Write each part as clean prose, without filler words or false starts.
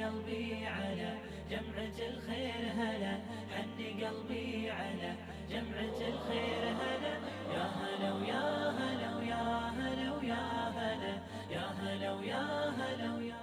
قلبي على جمعة الخير هلا، حني قلبي على جمعة الخير هلا، يا هلا ويا هلا ويا هلا ويا هلا، يا هلا ويا هلا ويا.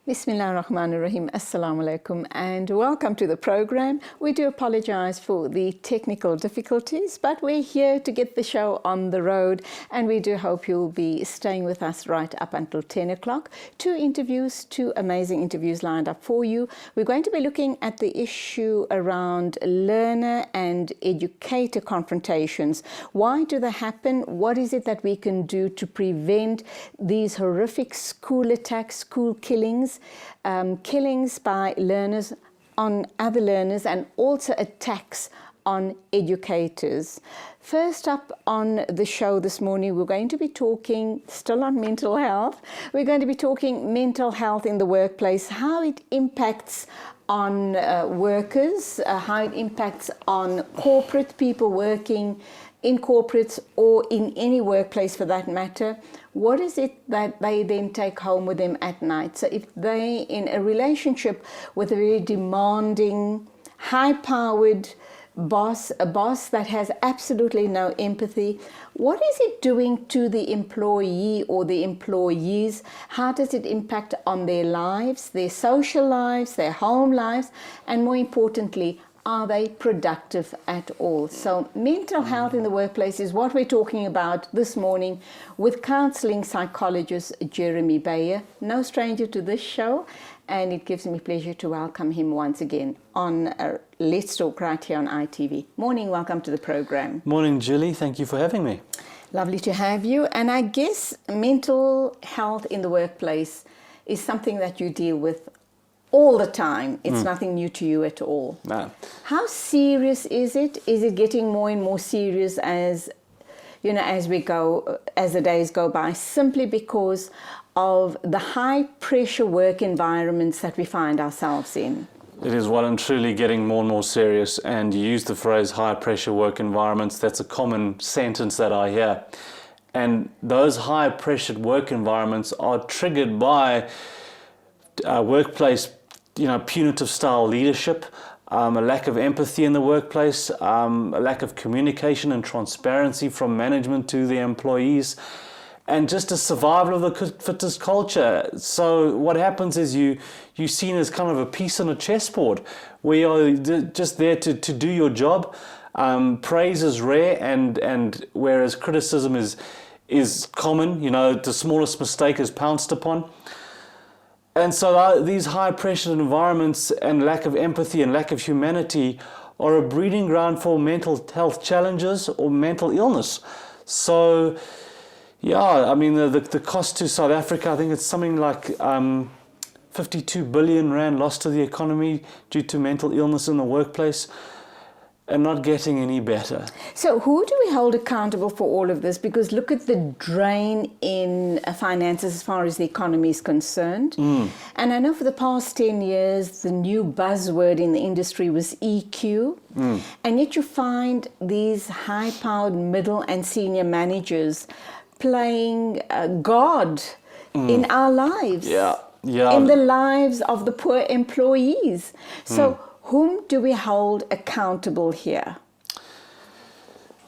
Bismillah ar-Rahman ar-Rahim. Assalamu alaikum and welcome to the program. We do apologize for the technical difficulties, but we're here to get the show on the road, and we do hope you'll be staying with us right up until 10 o'clock. Two amazing interviews lined up for you. We're going to be looking at the issue around learner and educator confrontations. Why do they happen? What is it that we can do to prevent these horrific school attacks, school killings, killings by learners on other learners, and also attacks on educators. First up on the show this morning, we're going to be talking, still on mental health, we're going to be talking mental health in the workplace, how it impacts on workers, how it impacts on corporate people working in corporates or in any workplace for that matter. What is it that they then take home with them at night? So if they in a relationship with a very demanding, high-powered boss, a boss that has absolutely no empathy, what is it doing to the employee or the employees? How does it impact on their lives, their social lives, their home lives, and more importantly, are they productive at all? So mental health in the workplace is what we're talking about this morning with counseling psychologist Jeremy Bayer, no stranger to this show, and it gives me pleasure to welcome him once again on Let's Talk right here on ITV. Morning, welcome to the program. Morning, Julie. Thank you for having me. Lovely to have you. And I guess mental health in the workplace is something that you deal with all the time. It's nothing new to you at all. No. How serious is it? Is it getting more and more serious as you know, as the days go by, simply because of the high pressure work environments that we find ourselves in? It is well and truly getting more and more serious, and you use the phrase high pressure work environments. That's a common sentence that I hear. And those high pressured work environments are triggered by workplace, punitive style leadership, a lack of empathy in the workplace, a lack of communication and transparency from management to the employees, and just a survival of the fittest culture. So what happens is you're seen as kind of a piece on a chessboard, where you're just there to do your job. Praise is rare, and whereas criticism is common, the smallest mistake is pounced upon. And so these high-pressure environments and lack of empathy and lack of humanity are a breeding ground for mental health challenges or mental illness. So, the cost to South Africa, I think it's something like 52 billion rand lost to the economy due to mental illness in the workplace, and not getting any better. So who do we hold accountable for all of this? Because look at the drain in finances as far as the economy is concerned. And I know for the past 10 years, the new buzzword in the industry was EQ. And yet you find these high-powered middle and senior managers playing God in our lives. In the lives of the poor employees. So whom do we hold accountable here?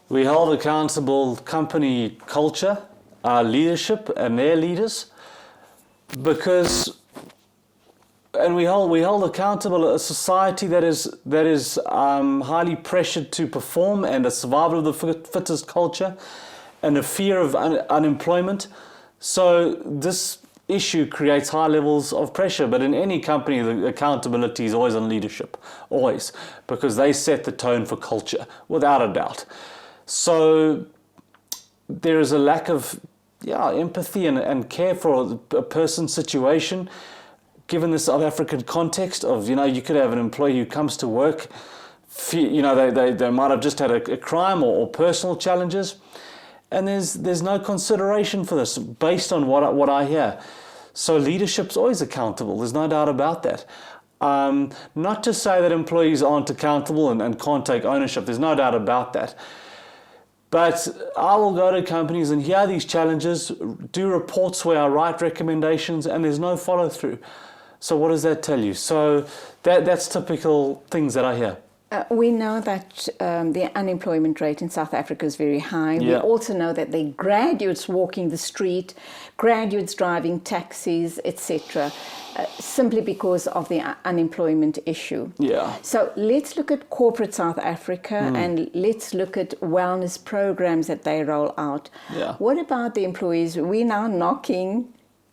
We hold accountable company culture, our leadership and their leaders, and we hold accountable a society that is highly pressured to perform, and a survival of the fittest culture, and a fear of unemployment. So this issue creates high levels of pressure, but in any company the accountability is always on leadership, always, because they set the tone for culture without a doubt. So there is a lack of empathy and care for a person's situation, given the South African context of, you could have an employee who comes to work, they might have just had a crime or personal challenges, and there's no consideration for this based on what I hear. So leadership's always accountable. There's no doubt about that. Not to say that employees aren't accountable and can't take ownership. There's no doubt about that. But I will go to companies and hear these challenges, do reports where I write recommendations, and there's no follow through. So what does that tell you? So that's typical things that I hear. We know that the unemployment rate in South Africa is very high. Yeah. We also know that there are graduates walking the street, graduates driving taxis, etc., simply because of the unemployment issue. Yeah. So let's look at corporate South Africa and let's look at wellness programs that they roll out. Yeah. What about the employees? We're now knocking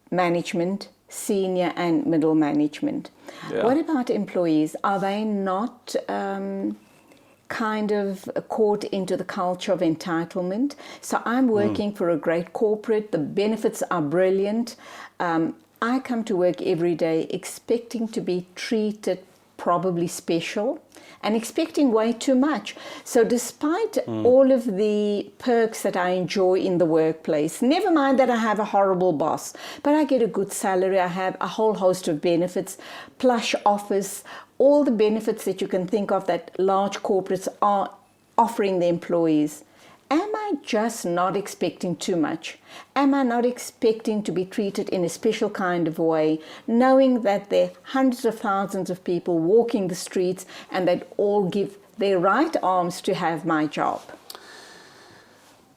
management, senior and middle management. Yeah. What about employees? Are they not kind of caught into the culture of entitlement? So I'm working for a great corporate, the benefits are brilliant. I come to work every day expecting to be treated probably special and expecting way too much. So despite all of the perks that I enjoy in the workplace, never mind that I have a horrible boss, but I get a good salary, I have a whole host of benefits, plush office, all the benefits that you can think of that large corporates are offering the employees. Am I just not expecting too much? Am I not expecting to be treated in a special kind of way, knowing that there are hundreds of thousands of people walking the streets and that all give their right arms to have my job?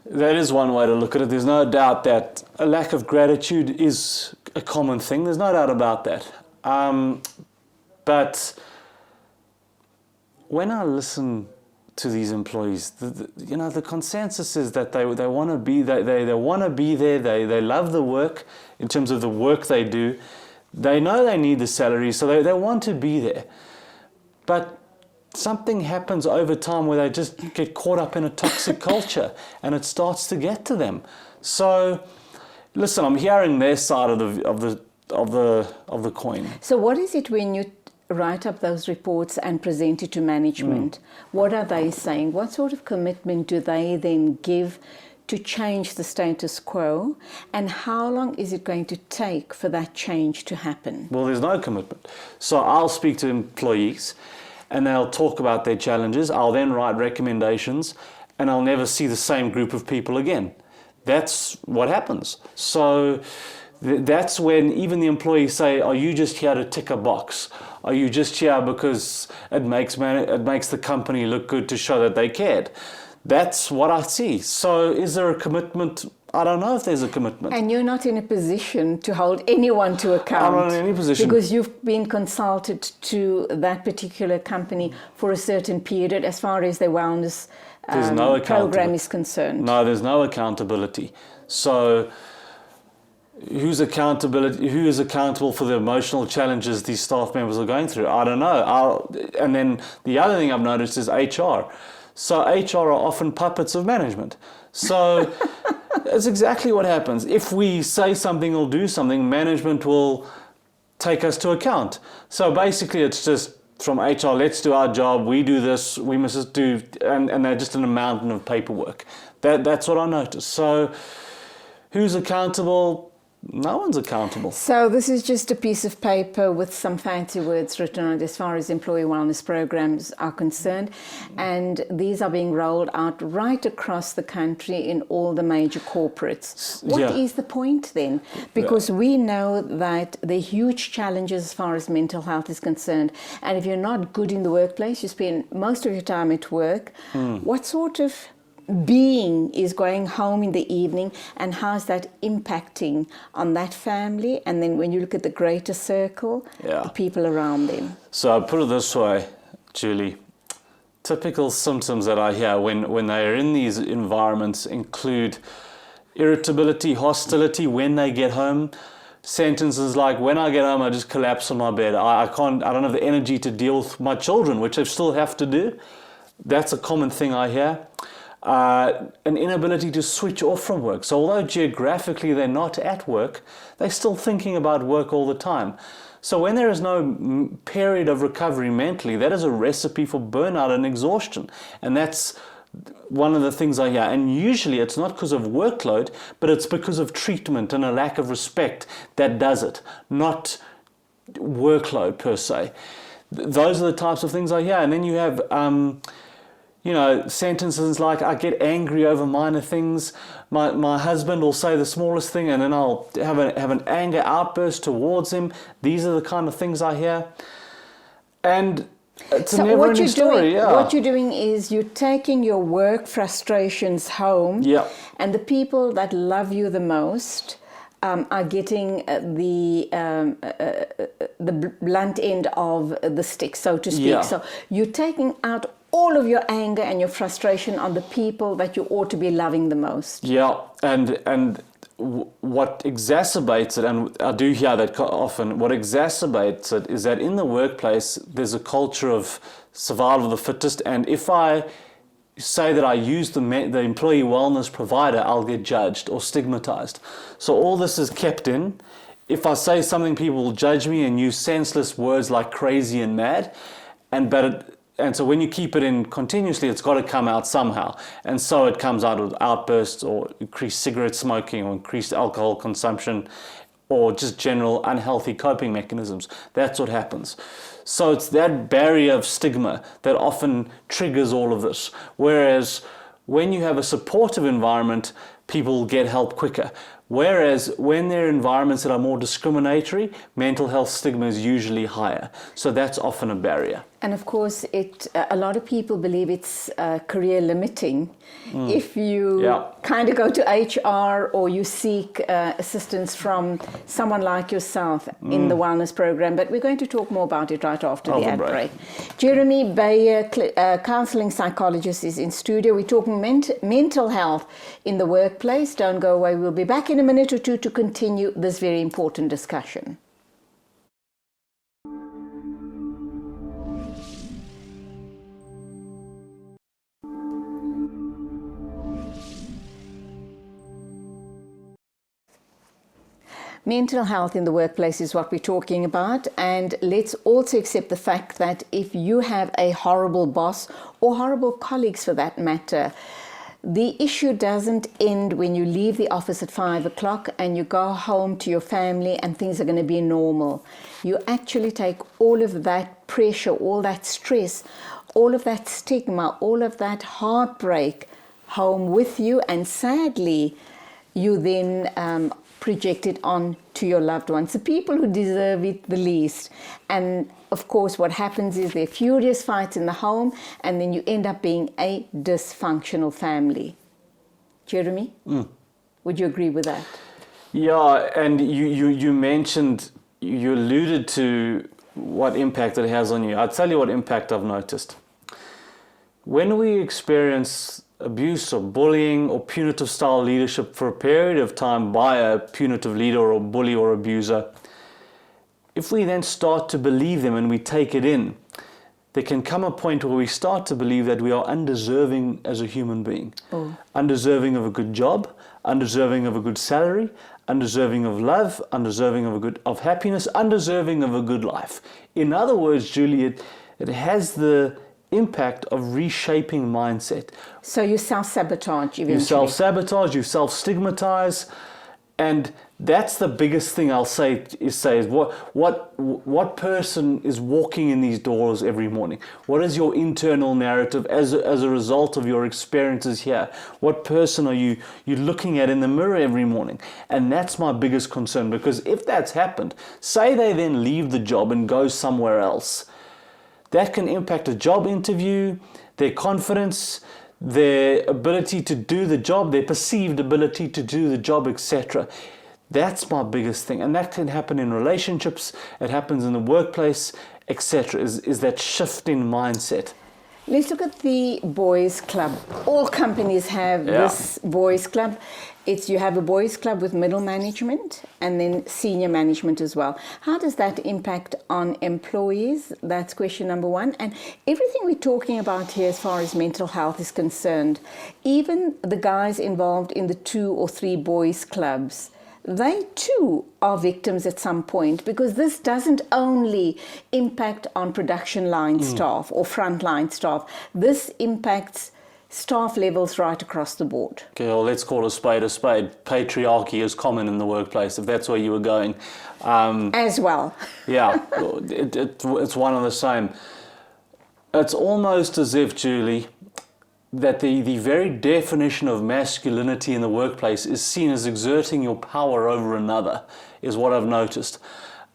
That is one way to look at it. There's no doubt that a lack of gratitude is a common thing. There's no doubt about that. But when I listen to these employees, the consensus is that they want to be they want to be there. They love the work in terms of the work they do. They know they need the salary, so they want to be there. But something happens over time where they just get caught up in a toxic culture, and it starts to get to them. So, listen, I'm hearing their side of the coin. So, what is it when you write up those reports and present it to management? What are they saying? What sort of commitment do they then give to change the status quo? And how long is it going to take for that change to happen? Well, there's no commitment. So I'll speak to employees and they'll talk about their challenges. I'll then write recommendations and I'll never see the same group of people again. That's what happens. So that's when even the employees say, are you just here to tick a box? Are you just here because it makes the company look good to show that they cared? That's what I see. So is there a commitment? I don't know if there's a commitment. And you're not in a position to hold anyone to account. I'm not in any position. Because you've been consulted to that particular company for a certain period as far as their wellness program is concerned. No, there's no accountability. So who is accountable for the emotional challenges these staff members are going through? I don't know. And then the other thing I've noticed is HR. So HR are often puppets of management. So it's exactly what happens. If we say something or do something, management will take us to account. So basically it's just from HR, let's do our job, we do this, we must do, and they're just in a mountain of paperwork. That's what I noticed. So who's accountable? No one's accountable. So this is just a piece of paper with some fancy words written on it as far as employee wellness programs are concerned. And these are being rolled out right across the country in all the major corporates. What is the point then? Because we know that there are huge challenges as far as mental health is concerned. And if you're not good in the workplace, you spend most of your time at work. What sort of being is going home in the evening, and how's that impacting on that family? And then when you look at the greater circle, the people around them. So I put it this way, Julie. Typical symptoms that I hear when they are in these environments include irritability, hostility when they get home. Sentences like, when I get home, I just collapse on my bed. I don't have the energy to deal with my children, which I still have to do. That's a common thing I hear. An inability to switch off from work. So although geographically they're not at work, they're still thinking about work all the time. So when there is no period of recovery mentally, that is a recipe for burnout and exhaustion. And that's one of the things I hear, and usually it's not because of workload, but it's because of treatment and a lack of respect that does it, not workload per se. Those are the types of things I hear. And then you have, sentences like, I get angry over minor things. My husband will say the smallest thing, and then I'll have an anger outburst towards him. These are the kind of things I hear. And it's a never-ending story. What you're doing is you're taking your work frustrations home, and the people that love you the most are getting the blunt end of the stick, so to speak. So you're taking out all of your anger and your frustration on the people that you ought to be loving the most. Yeah, and what exacerbates it, and I do hear that often, what exacerbates it is that in the workplace there's a culture of survival of the fittest, and if I say that I use the employee wellness provider, I'll get judged or stigmatized. So all this is kept in. If I say something, people will judge me and use senseless words like crazy and mad, and so when you keep it in continuously, it's got to come out somehow. And so it comes out with outbursts or increased cigarette smoking or increased alcohol consumption or just general unhealthy coping mechanisms. That's what happens. So it's that barrier of stigma that often triggers all of this. Whereas when you have a supportive environment, people get help quicker. Whereas when there are environments that are more discriminatory, mental health stigma is usually higher. So that's often a barrier. And of course, a lot of people believe it's career limiting. If you kind of go to HR or you seek assistance from someone like yourself in the wellness program. But we're going to talk more about it right after the ad break. Jeremy Bayer, counseling psychologist, is in studio. We're talking mental health in the workplace. Don't go away. We'll be back in a minute or two to continue this very important discussion. Mental health in the workplace is what we're talking about, and let's also accept the fact that if you have a horrible boss or horrible colleagues for that matter, the issue doesn't end when you leave the office at 5 o'clock and you go home to your family and things are going to be normal. You actually take all of that pressure, all that stress, all of that stigma, all of that heartbreak home with you, and sadly you then project it on to your loved ones, the people who deserve it the least. And of course what happens is there are furious fights in the home, and then you end up being a dysfunctional family. Jeremy, would you agree with that? Yeah, and you mentioned, you alluded to what impact it has on you. I'll tell you what impact I've noticed. When we experience abuse or bullying or punitive style leadership for a period of time by a punitive leader or bully or abuser, if we then start to believe them and we take it in, there can come a point where we start to believe that we are undeserving as a human being. Undeserving of a good job, undeserving of a good salary, undeserving of love, undeserving of happiness, undeserving of a good life. In other words, Julie, it has the impact of reshaping mindset. So you self-sabotage eventually. You self-sabotage, you self-stigmatize, and that's the biggest thing I'll say is what person is walking in these doors every morning? What is your internal narrative as a result of your experiences here? What person are you looking at in the mirror every morning? And that's my biggest concern, because if that's happened, say they then leave the job and go somewhere else, that can impact a job interview, their confidence, their ability to do the job, their perceived ability to do the job, etc. That's my biggest thing. And that can happen in relationships, it happens in the workplace, etc. Is that shift in mindset. Let's look at the boys club. All companies have this boys club. You have a boys club with middle management and then senior management as well. How does that impact on employees? That's question number one. And everything we're talking about here as far as mental health is concerned, even the guys involved in the 2 or 3 boys clubs, they too are victims at some point, because this doesn't only impact on production line staff or frontline staff. This impacts staff levels right across the board. Okay, well, let's call a spade a spade. Patriarchy is common in the workplace, if that's where you were going. As well. Yeah, it's one and the same. It's almost as if, Julie, that the very definition of masculinity in the workplace is seen as exerting your power over another, is what I've noticed.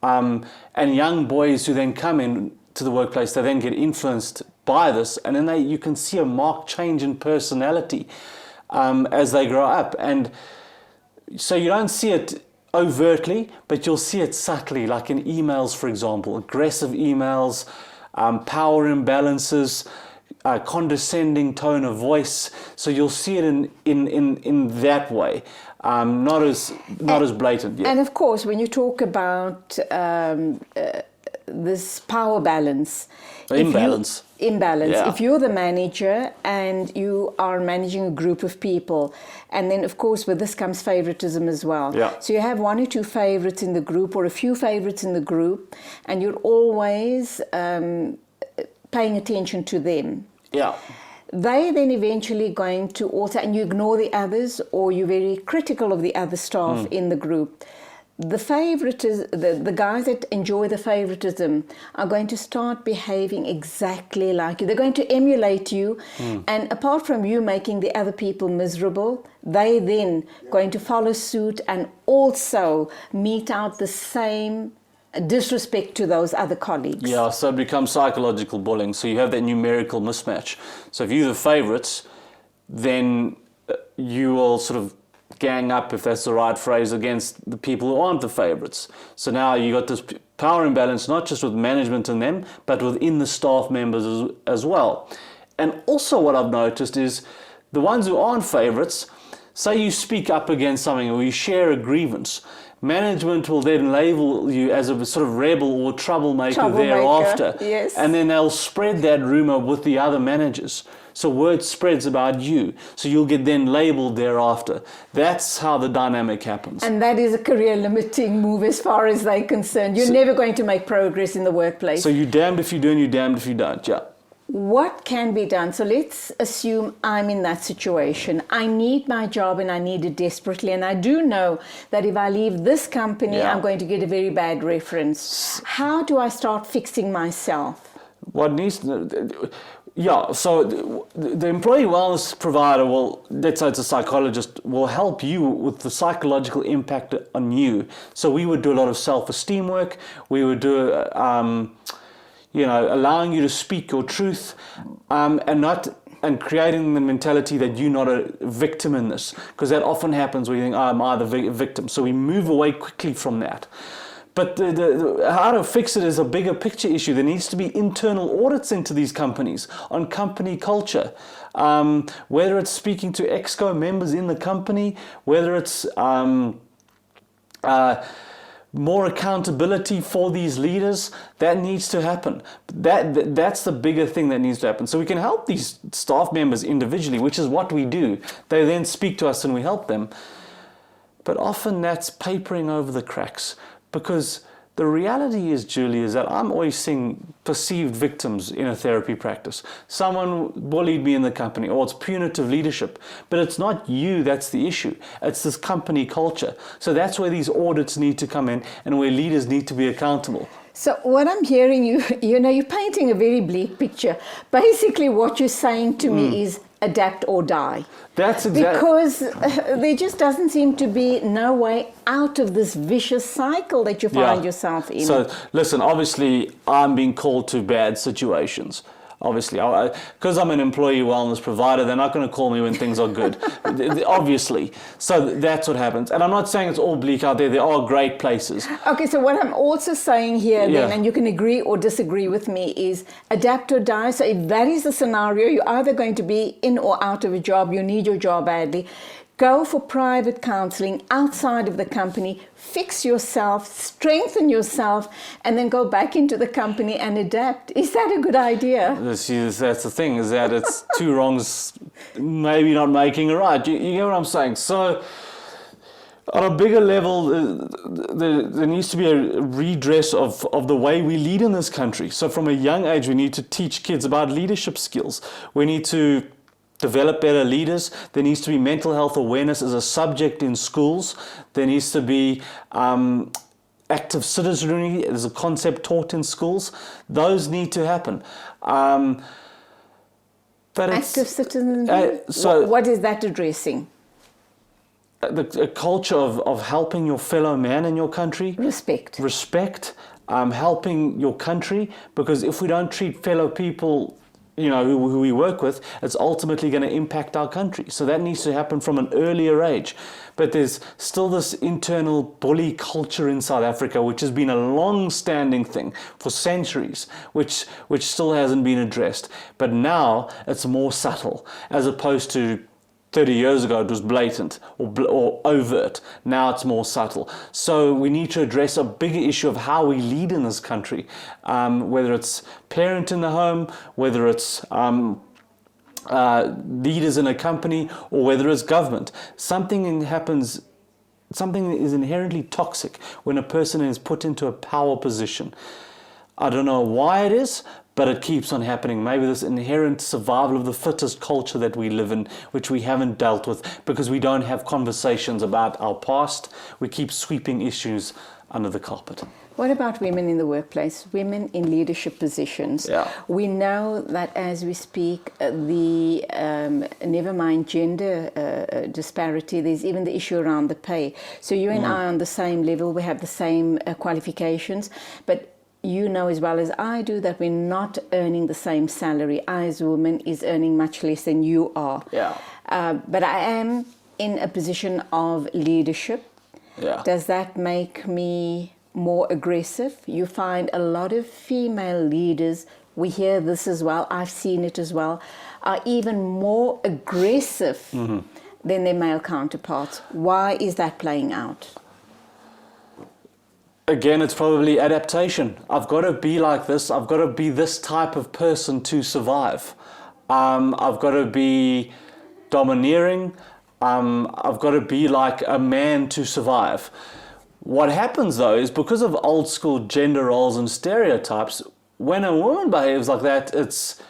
And young boys who then come in to the workplace, they then get influenced by this, and then you can see a marked change in personality as they grow up. And so you don't see it overtly, but you'll see it subtly, like in emails, for example, aggressive emails, power imbalances, condescending tone of voice. So you'll see it in that way, not as blatant. Yeah. And of course, when you talk about this power balance, imbalance. Yeah. If you're the manager and you are managing a group of people, and then of course with this comes favoritism as well. Yeah. So you have one or two favorites in the group or a few favorites in the group, and you're always paying attention to them. Yeah. They then eventually going to also, and you ignore the others, or you're very critical of the other staff in the group. The the guys that enjoy the favoritism are going to start behaving exactly like you. They're going to emulate you, and apart from you making the other people miserable, they then going to follow suit and also mete out the same disrespect to those other colleagues. Yeah, so it becomes psychological bullying. So you have that numerical mismatch. So if you're the favorites, then you will sort of gang up, if that's the right phrase, against the people who aren't the favorites. So now you got this power imbalance, not just with management and them, but within the staff members as well. And also what I've noticed is the ones who aren't favorites, say you speak up against something or you share a grievance, management will then label you as a sort of rebel or troublemaker thereafter. Yes. And then they'll spread that rumor with the other managers. So word spreads about you. So you'll get then labeled thereafter. That's how the dynamic happens. And that is a career limiting move as far as they're concerned. You're never going to make progress in the workplace. So you're damned if you do and you're damned if you don't. Yeah. What can be done? So let's assume I'm in that situation. I need my job and I need it desperately. And I do know that if I leave this company, I'm going to get a very bad reference. How do I start fixing myself? What needs to... Yeah, so the employee wellness provider will, let's say it's a psychologist, will help you with the psychological impact on you. So we would do a lot of self-esteem work. We would do, allowing you to speak your truth, and creating the mentality that you're not a victim in this, because that often happens where you think, am I the victim? So we move away quickly from that. But how to fix it is a bigger picture issue. There needs to be internal audits into these companies on company culture, whether it's speaking to EXCO members in the company, whether it's more accountability for these leaders. That needs to happen. That's the bigger thing that needs to happen. So we can help these staff members individually, which is what we do. They then speak to us and we help them. But often that's papering over the cracks. Because the reality is, Julie, is that I'm always seeing perceived victims in a therapy practice. Someone bullied me in the company, or it's punitive leadership. But it's not you that's the issue. It's this company culture. So that's where these audits need to come in and where leaders need to be accountable. So what I'm hearing, you're painting a very bleak picture. Basically what you're saying to me is adapt or die. That's exactly... Because there just doesn't seem to be no way out of this vicious cycle that you find yourself in. So listen, obviously I'm being called to bad situations. Obviously, because I'm an employee wellness provider, they're not going to call me when things are good, obviously. So that's what happens. And I'm not saying it's all bleak out there. There are great places. Okay, so what I'm also saying here then, and you can agree or disagree with me, is adapt or die. So if that is the scenario, you're either going to be in or out of a job, you need your job badly, go for private counseling outside of the company, fix yourself, strengthen yourself, and then go back into the company and adapt. Is that a good idea? That's the thing, is that it's two wrongs maybe not making a right. You get what I'm saying? So on a bigger level, there needs to be a redress of the way we lead in this country. So from a young age, we need to teach kids about leadership skills. We need to develop better leaders. There needs to be mental health awareness as a subject in schools. There needs to be active citizenry as a concept taught in schools. Those need to happen. But active citizenry? So what is that addressing? A culture of helping your fellow man in your country. Respect, helping your country, because if we don't treat fellow people, who we work with, it's ultimately going to impact our country. So that needs to happen from an earlier age. But there's still this internal bully culture in South Africa, which has been a long-standing thing for centuries, which still hasn't been addressed. But now it's more subtle, as opposed to 30 years ago it was blatant or overt. Now it's more subtle. So we need to address a bigger issue of how we lead in this country, whether it's parent in the home, whether it's leaders in a company, or whether it's government. Something is inherently toxic when a person is put into a power position. I don't know why it is, but it keeps on happening. Maybe this inherent survival of the fittest culture that we live in, which we haven't dealt with because we don't have conversations about our past. We keep sweeping issues under the carpet. What about women in the workplace, women in leadership positions? Yeah. We know that as we speak, the never mind gender disparity, there's even the issue around the pay. So you and I are on the same level, we have the same qualifications, but you know as well as I do that we're not earning the same salary. I as a woman is earning much less than you are. Yeah. But I am in a position of leadership. Yeah. Does that make me more aggressive? You find a lot of female leaders, we hear this as well, I've seen it as well, are even more aggressive than their male counterparts. Why is that playing out? Again, it's probably adaptation. I've got to be like this. I've got to be this type of person to survive. I've got to be domineering. I've got to be like a man to survive. What happens though is because of old school gender roles and stereotypes, when a woman behaves like that, it's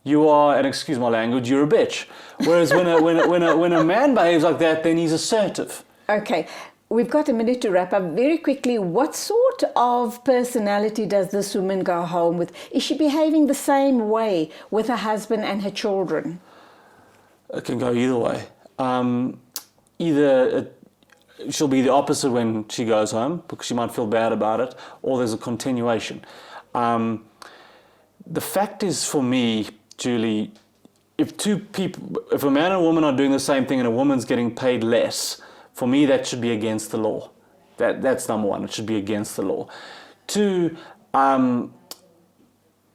you are, and excuse my language, you're a bitch. Whereas when a man behaves like that, then he's assertive. Okay. We've got a minute to wrap up. Very quickly, what sort of personality does this woman go home with? Is she behaving the same way with her husband and her children? It can go either way. Either she'll be the opposite when she goes home because she might feel bad about it, or there's a continuation. The fact is, for me, Julie, if a man and a woman are doing the same thing and a woman's getting paid less, for me, that should be against the law. That's number one. It should be against the law. Two,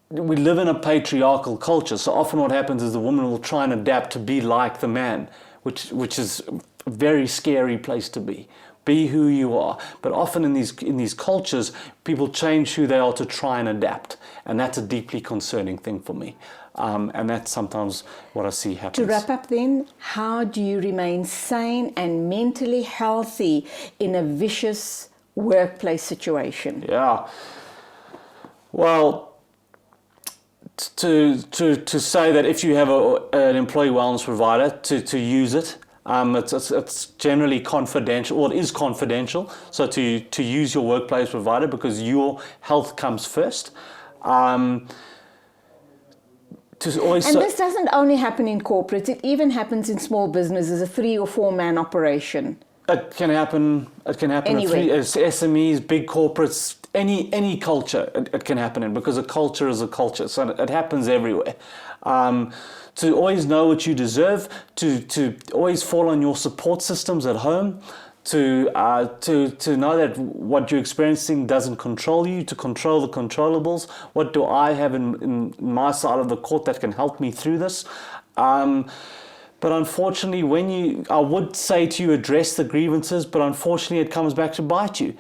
we live in a patriarchal culture. So often what happens is the woman will try and adapt to be like the man, which is a very scary place to be. Be who you are. But often in these cultures, people change who they are to try and adapt. And that's a deeply concerning thing for me. And that's sometimes what I see happen. To wrap up then, how do you remain sane and mentally healthy in a vicious workplace situation? Yeah. Well, to say that if you have an employee wellness provider, to use it. It's generally confidential, or it is confidential. So to use your workplace provider because your health comes first. This doesn't only happen in corporates, it even happens in small businesses, a 3 or 4 man operation. It can happen Anyway. SMEs, big corporates, any culture it can happen in, because a culture is a culture, so it happens everywhere. To always know what you deserve, to always fall on your support systems at home, to know that what you're experiencing doesn't control you, to control the controllables. What do I have in my side of the court that can help me through this? But unfortunately, I would say to you, address the grievances, but unfortunately it comes back to bite you.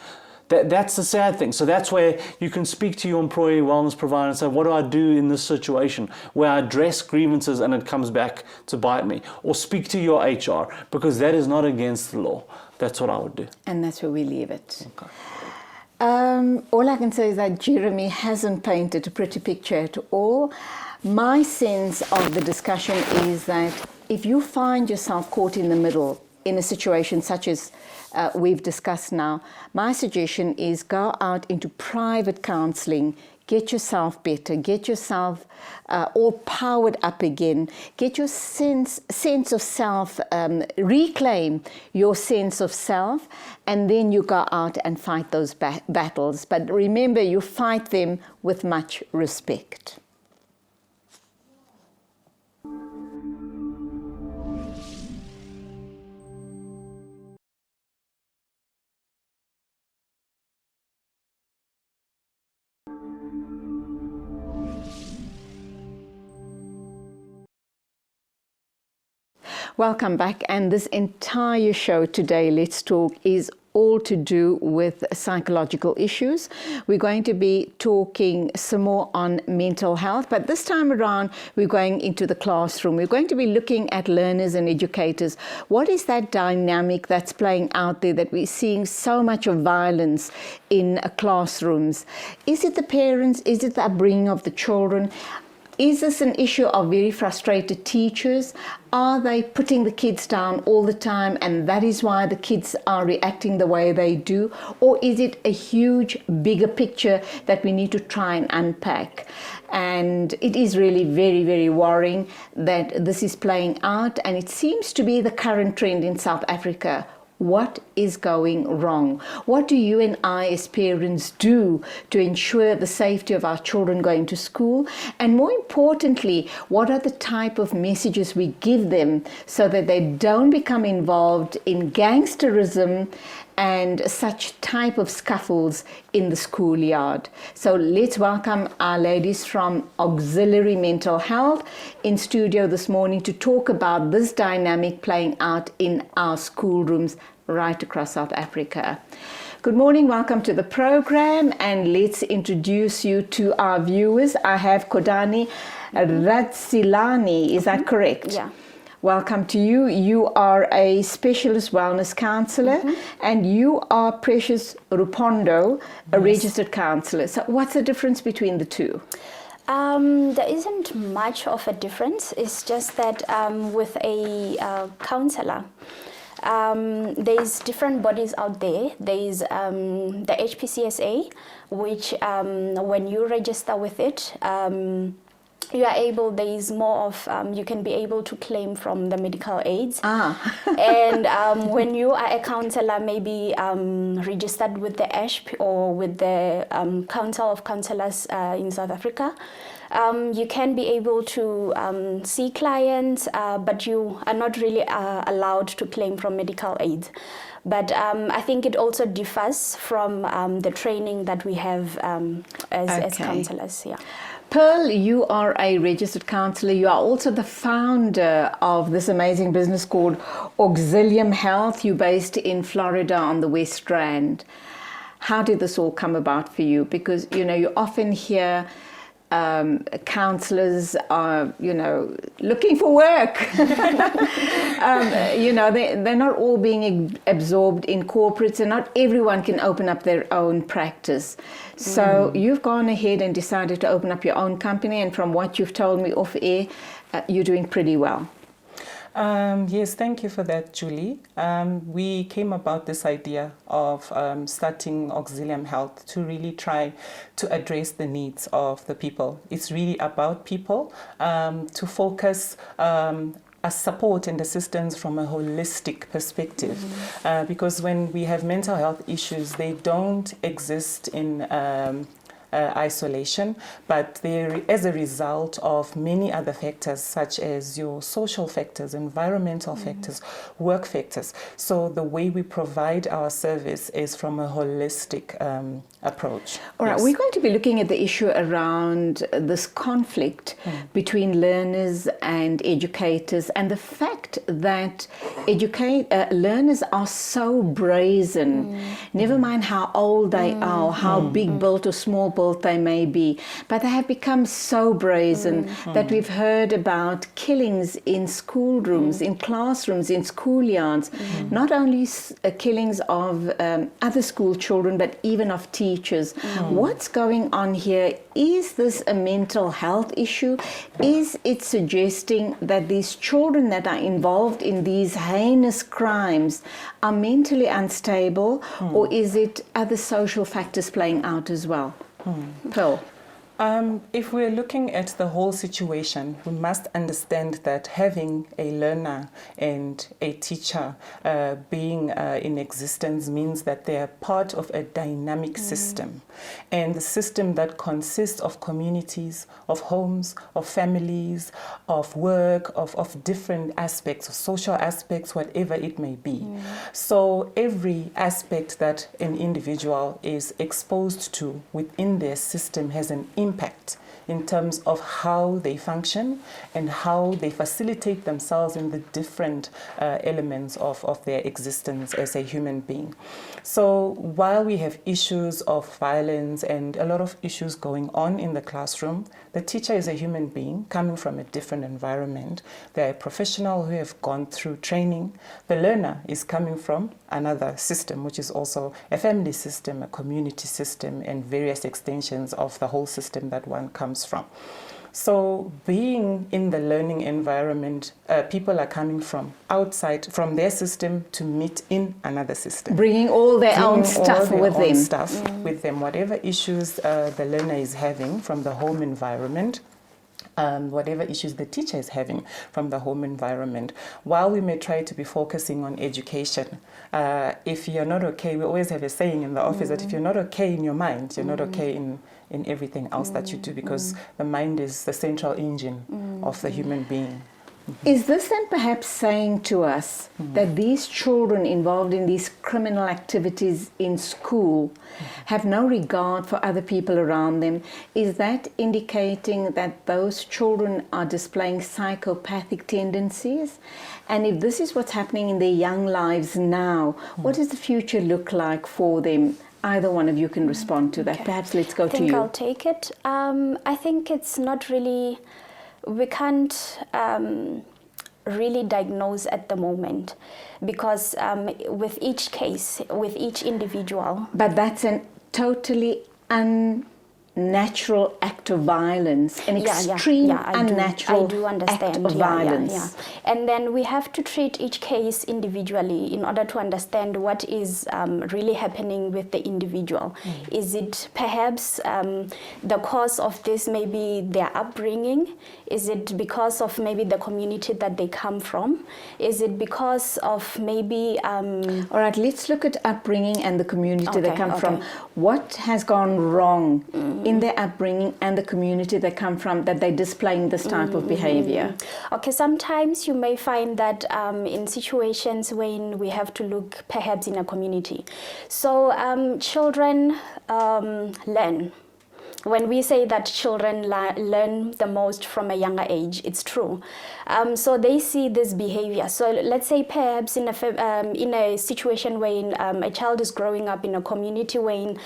That's the sad thing. So that's where you can speak to your employee wellness provider and say, what do I do in this situation where I address grievances and it comes back to bite me? Or speak to your HR, because that is not against the law. That's what I would do. And that's where we leave it. Okay. All I can say is that Jeremy hasn't painted a pretty picture at all. My sense of the discussion is that if you find yourself caught in the middle in a situation such as we've discussed now, my suggestion is go out into private counseling, get yourself better, get yourself all powered up again, get your sense of self, reclaim your sense of self, and then you go out and fight those battles. But remember, you fight them with much respect. Welcome back, and this entire show today, Let's Talk, is all to do with psychological issues. We're going to be talking some more on mental health, but this time around we're going into the classroom. We're going to be looking at learners and educators. What is that dynamic that's playing out there that we're seeing so much of violence in classrooms? Is it the parents? Is it the upbringing of the children? Is this an issue of very frustrated teachers? Are they putting the kids down all the time and that is why the kids are reacting the way they do? Or is it a huge, bigger picture that we need to try and unpack? And it is really very, very worrying that this is playing out, and it seems to be the current trend in South Africa. What is going wrong? What do you and I as parents do to ensure the safety of our children going to school? And more importantly, what are the type of messages we give them so that they don't become involved in gangsterism and such type of scuffles in the schoolyard? So let's welcome our ladies from Auxiliary Mental Health in studio this morning to talk about this dynamic playing out in our schoolrooms right across South Africa. Good morning, welcome to the program, and let's introduce you to our viewers. I have Kodani Ratsilani, is that correct? Yeah. Welcome to you. You are a specialist wellness counselor, and you are Precious Rupondo, a registered counselor. So what's the difference between the two? There isn't much of a difference. It's just that with a counselor, there's different bodies out there. There's the HPCSA, which when you register with it, you are able, there is more of, you can be able to claim from the medical aids. And when you are a counselor, maybe registered with the ASHP or with the Council of Counsellors in South Africa, you can be able to see clients, but you are not really allowed to claim from medical aids. But I think it also differs from the training that we have as counsellors. Yeah. Pearl, you are a registered counsellor. You are also the founder of this amazing business called Auxilium Health. You're based in Florida on the West Strand. How did this all come about for you? Because, you know, you often hear counselors are, you know, looking for work. You know, they're not all being absorbed in corporates, and not everyone can open up their own practice. So you've gone ahead and decided to open up your own company, and from what you've told me off air, you're doing pretty well. Yes, thank you for that, Julie. We came about this idea of starting Auxilium Health to really try to address the needs of the people. It's really about people, to focus support and assistance from a holistic perspective. Because when we have mental health issues, they don't exist in isolation, but they're as a result of many other factors, such as your social factors, environmental factors, work factors. So the way we provide our service is from a holistic approach. All right, we're going to be looking at the issue around this conflict between learners and educators, and the fact that learners are so brazen, never mind how old they are, how big built or small built they may be, but they have become so brazen that we've heard about killings in schoolrooms, in classrooms, in schoolyards, not only killings of other school children, but even of teachers. What's going on here? Is this a mental health issue? Is it suggesting that these children that are involved in these heinous crimes are mentally unstable, or is it other social factors playing out as well? Pearl? If we're looking at the whole situation, we must understand that having a learner and a teacher being in existence means that they are part of a dynamic system. And the system that consists of communities, of homes, of families, of work, of different aspects, of social aspects, whatever it may be. So every aspect that an individual is exposed to within their system has an impact in terms of how they function and how they facilitate themselves in the different elements of their existence as a human being. So while we have issues of violence and a lot of issues going on in the classroom, the teacher is a human being coming from a different environment. They're a professional who have gone through training. The learner is coming from another system, which is also a family system, a community system, and various extensions of the whole system that one comes from. So being in the learning environment, people are coming from outside, from their system to meet in another system. Bringing all their own stuff with them. With them, whatever issues the learner is having from the home environment, whatever issues the teacher is having from the home environment. While we may try to be focusing on education, if you're not okay, we always have a saying in the office that if you're not okay in your mind, you're not okay in everything else that you do, because the mind is the central engine of the human being. Is this then perhaps saying to us that these children involved in these criminal activities in school have no regard for other people around them? Is that indicating that those children are displaying psychopathic tendencies? And if this is what's happening in their young lives now, what does the future look like for them? Either one of you can respond to that. Okay. Perhaps let's go to you. I think I'll take it. I think it's not really, we can't really diagnose at the moment, because with each case, with each individual. But that's a totally unnatural act of violence, an extreme unnatural act of violence. And then we have to treat each case individually in order to understand what is really happening with the individual. Is it perhaps the cause of this, maybe their upbringing? Is it because of maybe the community that they come from? Is it because of maybe... All right, let's look at upbringing and the community they come from. What has gone wrong in their upbringing and the community they come from that they're displaying this type of behavior? Okay, sometimes you may find that in situations when we have to look perhaps in a community. So children learn. When we say that children learn the most from a younger age, it's true. So they see this behavior. So let's say perhaps in a situation when a child is growing up in a community when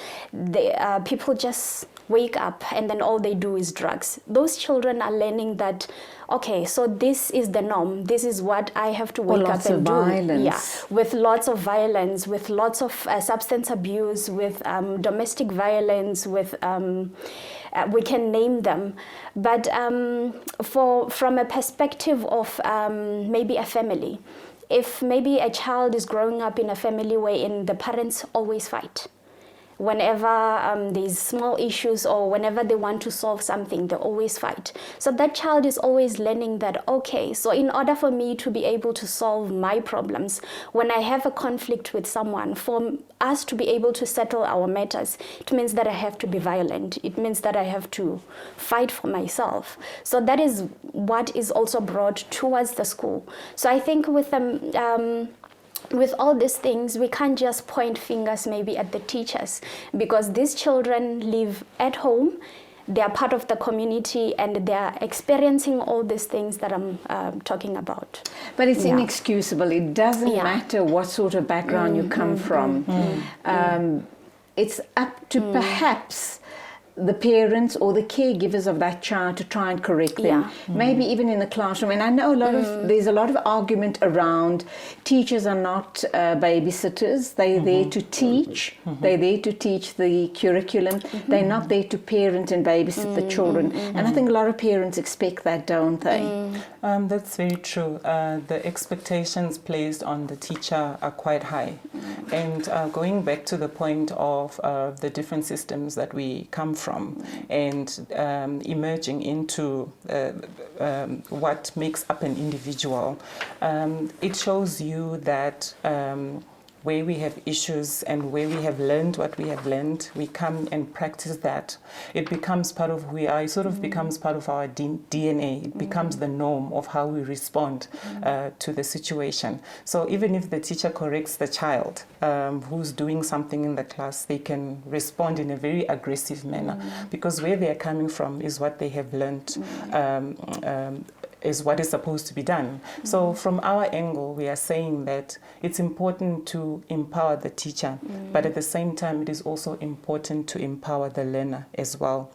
people just wake up and then all they do is drugs. Those children are learning that, okay, so this is the norm. This is what I have to wake up and do. Violence. Yeah, with lots of violence, with lots of substance abuse, with domestic violence, with we can name them. But from a perspective of maybe a family, if maybe a child is growing up in a family wherein the parents always fight, whenever there's small issues or whenever they want to solve something, they always fight. So that child is always learning that, okay, so in order for me to be able to solve my problems, when I have a conflict with someone, for us to be able to settle our matters, it means that I have to be violent. It means that I have to fight for myself. So that is what is also brought towards the school. So I think with them, with all these things, we can't just point fingers maybe at the teachers, because these children live at home, they are part of the community, and they are experiencing all these things that I'm talking about. But it's inexcusable. It doesn't matter what sort of background you come from. It's up to perhaps the parents or the caregivers of that child to try and correct them. Yeah. Maybe even in the classroom. And I know there's a lot of argument around teachers are not babysitters. They're there to teach. They're there to teach the curriculum. They're not there to parent and babysit the children. And I think a lot of parents expect that, don't they? That's very true. The expectations placed on the teacher are quite high. And going back to the point of the different systems that we come from and emerging into what makes up an individual, it shows you that where we have issues and where we have learned what we have learned, we come and practice that. It becomes part of who we are. It sort of becomes part of our DNA. It becomes the norm of how we respond to the situation. So even if the teacher corrects the child who's doing something in the class, they can respond in a very aggressive manner because where they are coming from is what they have learned is what is supposed to be done. So from our angle, we are saying that it's important to empower the teacher, but at the same time, it is also important to empower the learner as well.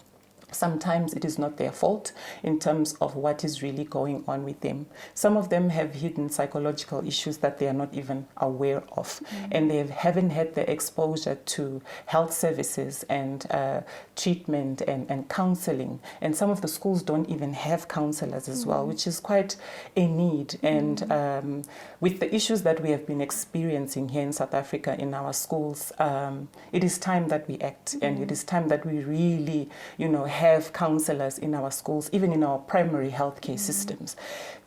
Sometimes it is not their fault in terms of what is really going on with them. Some of them have hidden psychological issues that they are not even aware of, and they haven't had the exposure to health services and treatment and counseling. And some of the schools don't even have counselors as well, which is quite a need. And with the issues that we have been experiencing here in South Africa in our schools, it is time that we act, and it is time that we really, have counselors in our schools, even in our primary healthcare systems.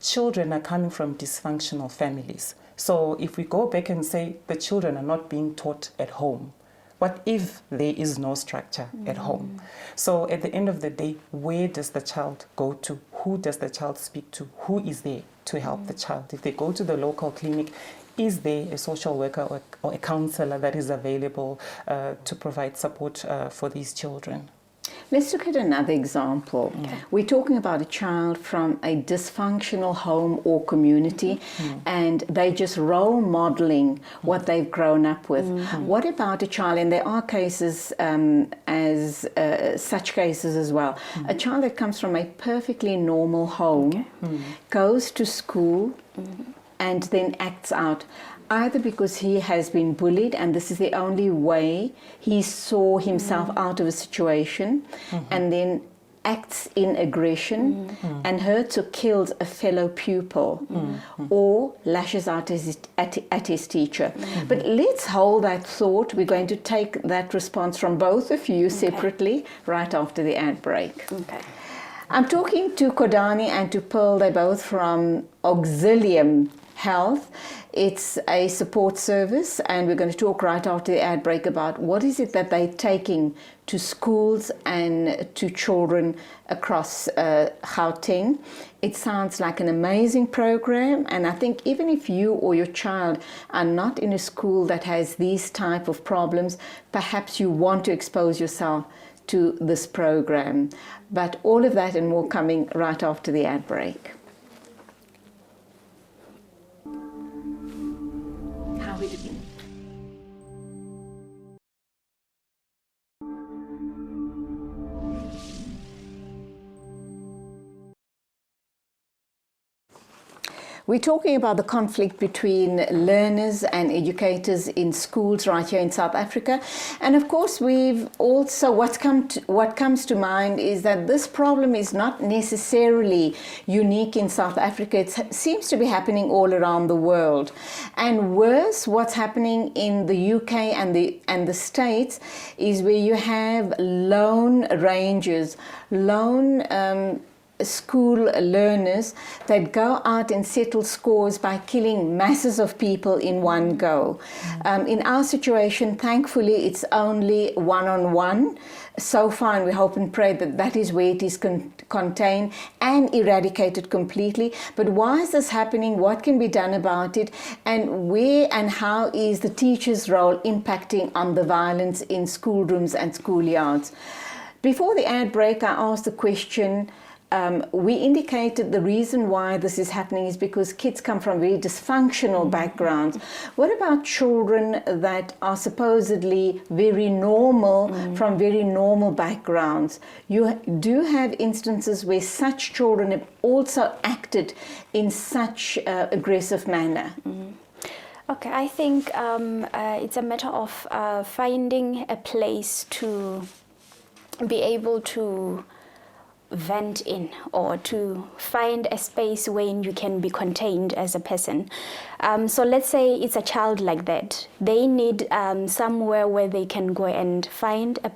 Children are coming from dysfunctional families. So if we go back and say the children are not being taught at home, what if there is no structure at home? So at the end of the day, where does the child go to? Who does the child speak to? Who is there to help the child? If they go to the local clinic, is there a social worker or a counselor that is available to provide support for these children? Let's look at another example. We're talking about a child from a dysfunctional home or community, and they're just role modeling what they've grown up with. What about a child, and there are cases such cases as well, a child that comes from a perfectly normal home, goes to school, and then acts out, either because he has been bullied and this is the only way he saw himself out of a situation, and then acts in aggression and hurts or kills a fellow pupil, or lashes out at his teacher. But let's hold that thought. We're going to take that response from both of you separately right after the ad break. I'm talking to Kodani and to Pearl. They're both from Auxilium Health. It's a support service, and we're going to talk right after the ad break about what is it that they're taking to schools and to children across Gauteng. It sounds like an amazing program, and I think even if you or your child are not in a school that has these type of problems, perhaps you want to expose yourself to this program. But all of that and more coming right after the ad break. How we doing? We're talking about the conflict between learners and educators in schools right here in South Africa. And of course, we've also, what comes to mind is that this problem is not necessarily unique in South Africa. It seems to be happening all around the world. And worse, what's happening in the UK and the States is where you have lone rangers, lone school learners that go out and settle scores by killing masses of people in one go. In our situation, thankfully, it's only one-on-one so far, and we hope and pray that that is where it is contained and eradicated completely. But why is this happening? What can be done about it? And where and how is the teacher's role impacting on the violence in schoolrooms and schoolyards? Before the ad break, I asked the question, we indicated the reason why this is happening is because kids come from very dysfunctional backgrounds. What about children that are supposedly very normal, from very normal backgrounds? You do have instances where such children have also acted in such aggressive manner. Okay, I think it's a matter of finding a place to be able to vent in, or to find a space where you can be contained as a person. So let's say it's a child like that. They need somewhere where they can go and find a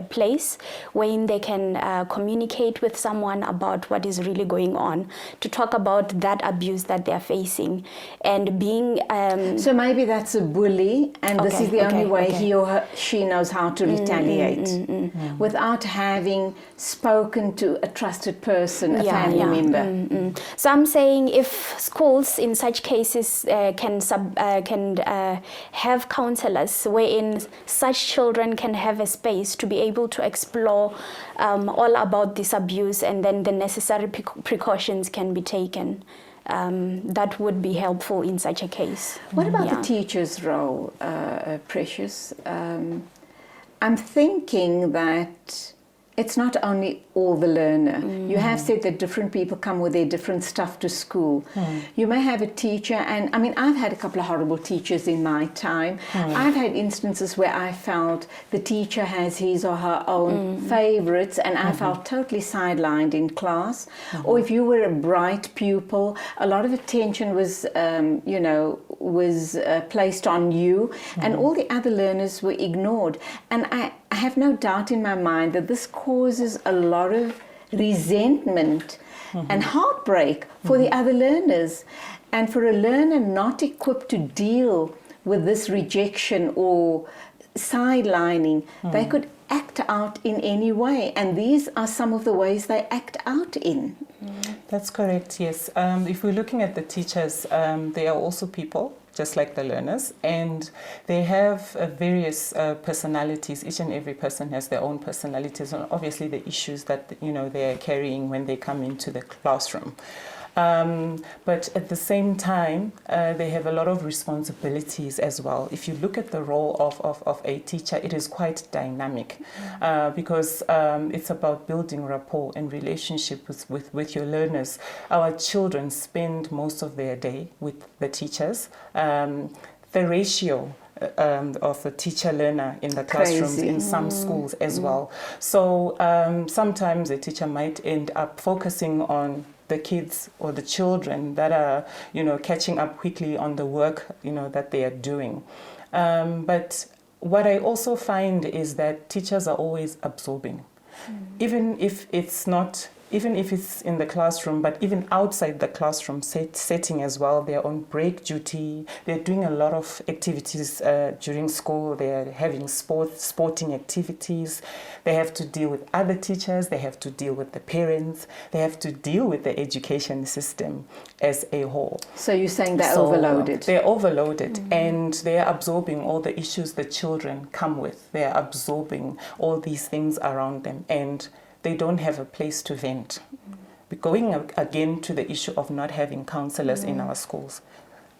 place where they can communicate with someone about what is really going on, to talk about that abuse that they are facing, and being so maybe that's a bully, and this is the only way he or she knows how to retaliate without having spoken to a trusted person, a family member. So I'm saying if schools in such cases can have counselors wherein such children can have a space to be able to explore all about this abuse, and then the necessary precautions can be taken. That would be helpful in such a case. What about the teacher's role, Precious? I'm thinking that it's not only all the learner. You have said that different people come with their different stuff to school. You may have a teacher, and I mean, I've had a couple of horrible teachers in my time. I've had instances where I felt the teacher has his or her own favorites, and I felt totally sidelined in class. Or if you were a bright pupil, a lot of attention was, placed on you, and all the other learners were ignored. And I have no doubt in my mind that this causes a lot of resentment and heartbreak for the other learners. And for a learner not equipped to deal with this rejection or sidelining, they could act out in any way. And these are some of the ways they act out in. That's correct, yes. If we're looking at the teachers, they are also people, just like the learners, and they have various personalities. Each and every person has their own personalities, and obviously the issues that they are carrying when they come into the classroom. But at the same time, they have a lot of responsibilities as well. If you look at the role of a teacher, it is quite dynamic because it's about building rapport and relationship with your learners. Our children spend most of their day with the teachers. The ratio of the teacher-learner in the classrooms in some schools as well. So sometimes a teacher might end up focusing on the kids or the children that are, catching up quickly on the work, that they are doing. But what I also find is that teachers are always absorbing, even if it's in the classroom, but even outside the classroom setting as well. They're on break duty. They're doing a lot of activities during school. They're having sporting activities. They have to deal with other teachers. They have to deal with the parents. They have to deal with the education system as a whole. So you're saying they're overloaded? They're overloaded, and they're absorbing all the issues the children come with. They're absorbing all these things around them, and they don't have a place to vent. Going again to the issue of not having counselors in our schools.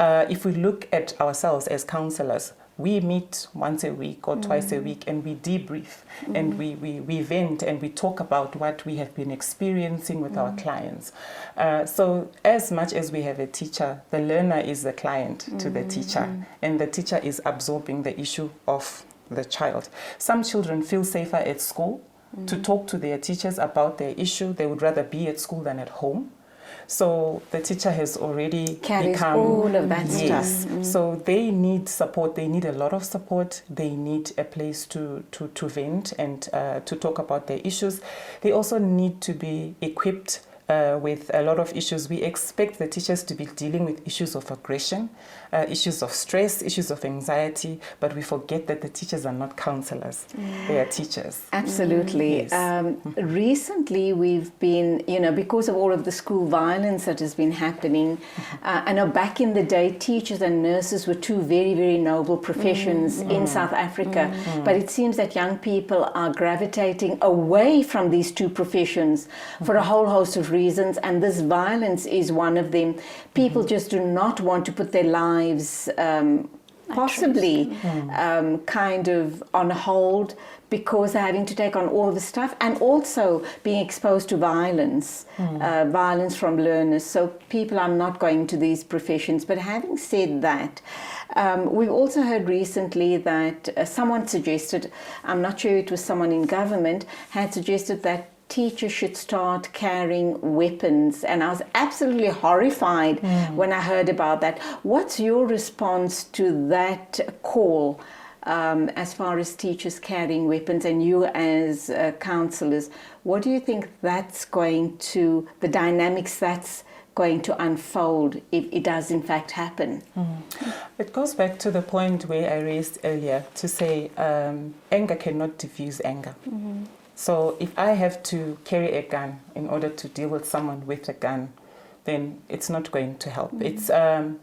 If we look at ourselves as counselors, we meet once a week or twice a week, and we debrief and we vent and we talk about what we have been experiencing with our clients. So as much as we have a teacher, the learner is the client to the teacher, and the teacher is absorbing the issue of the child. Some children feel safer at school to talk to their teachers about their issue. They would rather be at school than at home. So the teacher has already become all of that stuff. So they need support. They need a lot of support. They need a place to vent and to talk about their issues. They also need to be equipped with a lot of issues. We expect the teachers to be dealing with issues of aggression, issues of stress, issues of anxiety, but we forget that the teachers are not counselors. They are teachers. Absolutely. Yes. Recently, we've been, because of all of the school violence that has been happening, I know back in the day, teachers and nurses were two very, very noble professions in South Africa. But it seems that young people are gravitating away from these two professions for a whole host of reasons, and this violence is one of them. People just do not want to put their lives possibly kind of on hold because they're having to take on all the stuff, and also being exposed to violence, violence from learners. So people are not going to these professions. But having said that, we've also heard recently that someone suggested, I'm not sure it was someone in government, had suggested that teachers should start carrying weapons, and I was absolutely horrified when I heard about that. What's your response to that call as far as teachers carrying weapons, and you as counsellors? What do you think that's going to, the dynamics that's going to unfold if it does in fact happen? It goes back to the point where I raised earlier to say anger cannot diffuse anger. So if I have to carry a gun in order to deal with someone with a gun, then it's not going to help. It's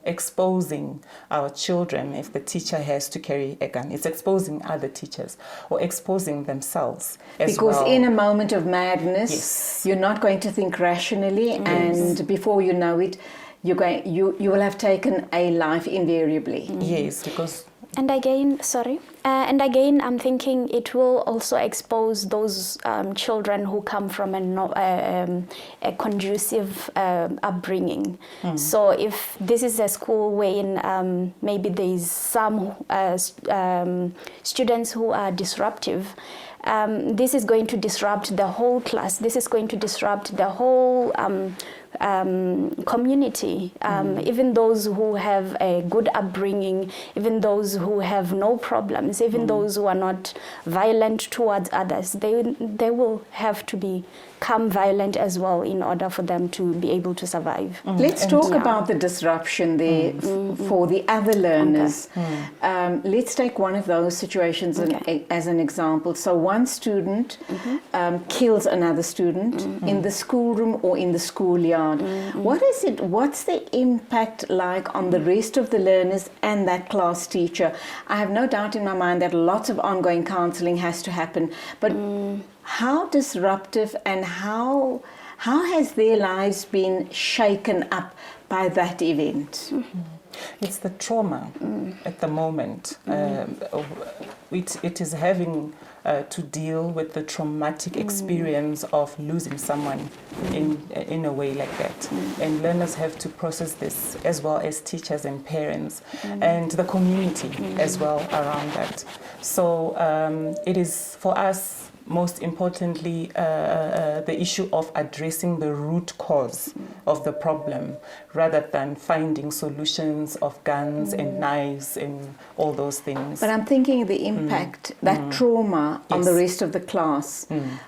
exposing our children if the teacher has to carry a gun. It's exposing other teachers or exposing themselves as because well. In a moment of madness, Yes. you're not going to think rationally, and before you know it, you will have taken a life invariably. Yes, because... And again, I'm thinking it will also expose those children who come from a conducive upbringing. So if this is a school wherein maybe there's some students who are disruptive, this is going to disrupt the whole class. This is going to disrupt the whole community, even those who have a good upbringing, even those who have no problems, even those who are not violent towards others, they will have to become violent as well in order for them to be able to survive. Let's talk about the disruption there for the other learners. Let's take one of those situations as an example. So one student kills another student in the schoolroom or in the schoolyard. What's the impact like on the rest of the learners and that class teacher? I have no doubt in my mind that lots of ongoing counselling has to happen, but how disruptive and how has their lives been shaken up by that event? It's the trauma at the moment. It is having to deal with the traumatic experience of losing someone in a way like that. And learners have to process this, as well as teachers and parents and the community as well around that. So it is for us, most importantly, the issue of addressing the root cause of the problem rather than finding solutions of guns and knives and all those things. But I'm thinking the impact, that trauma on the rest of the class.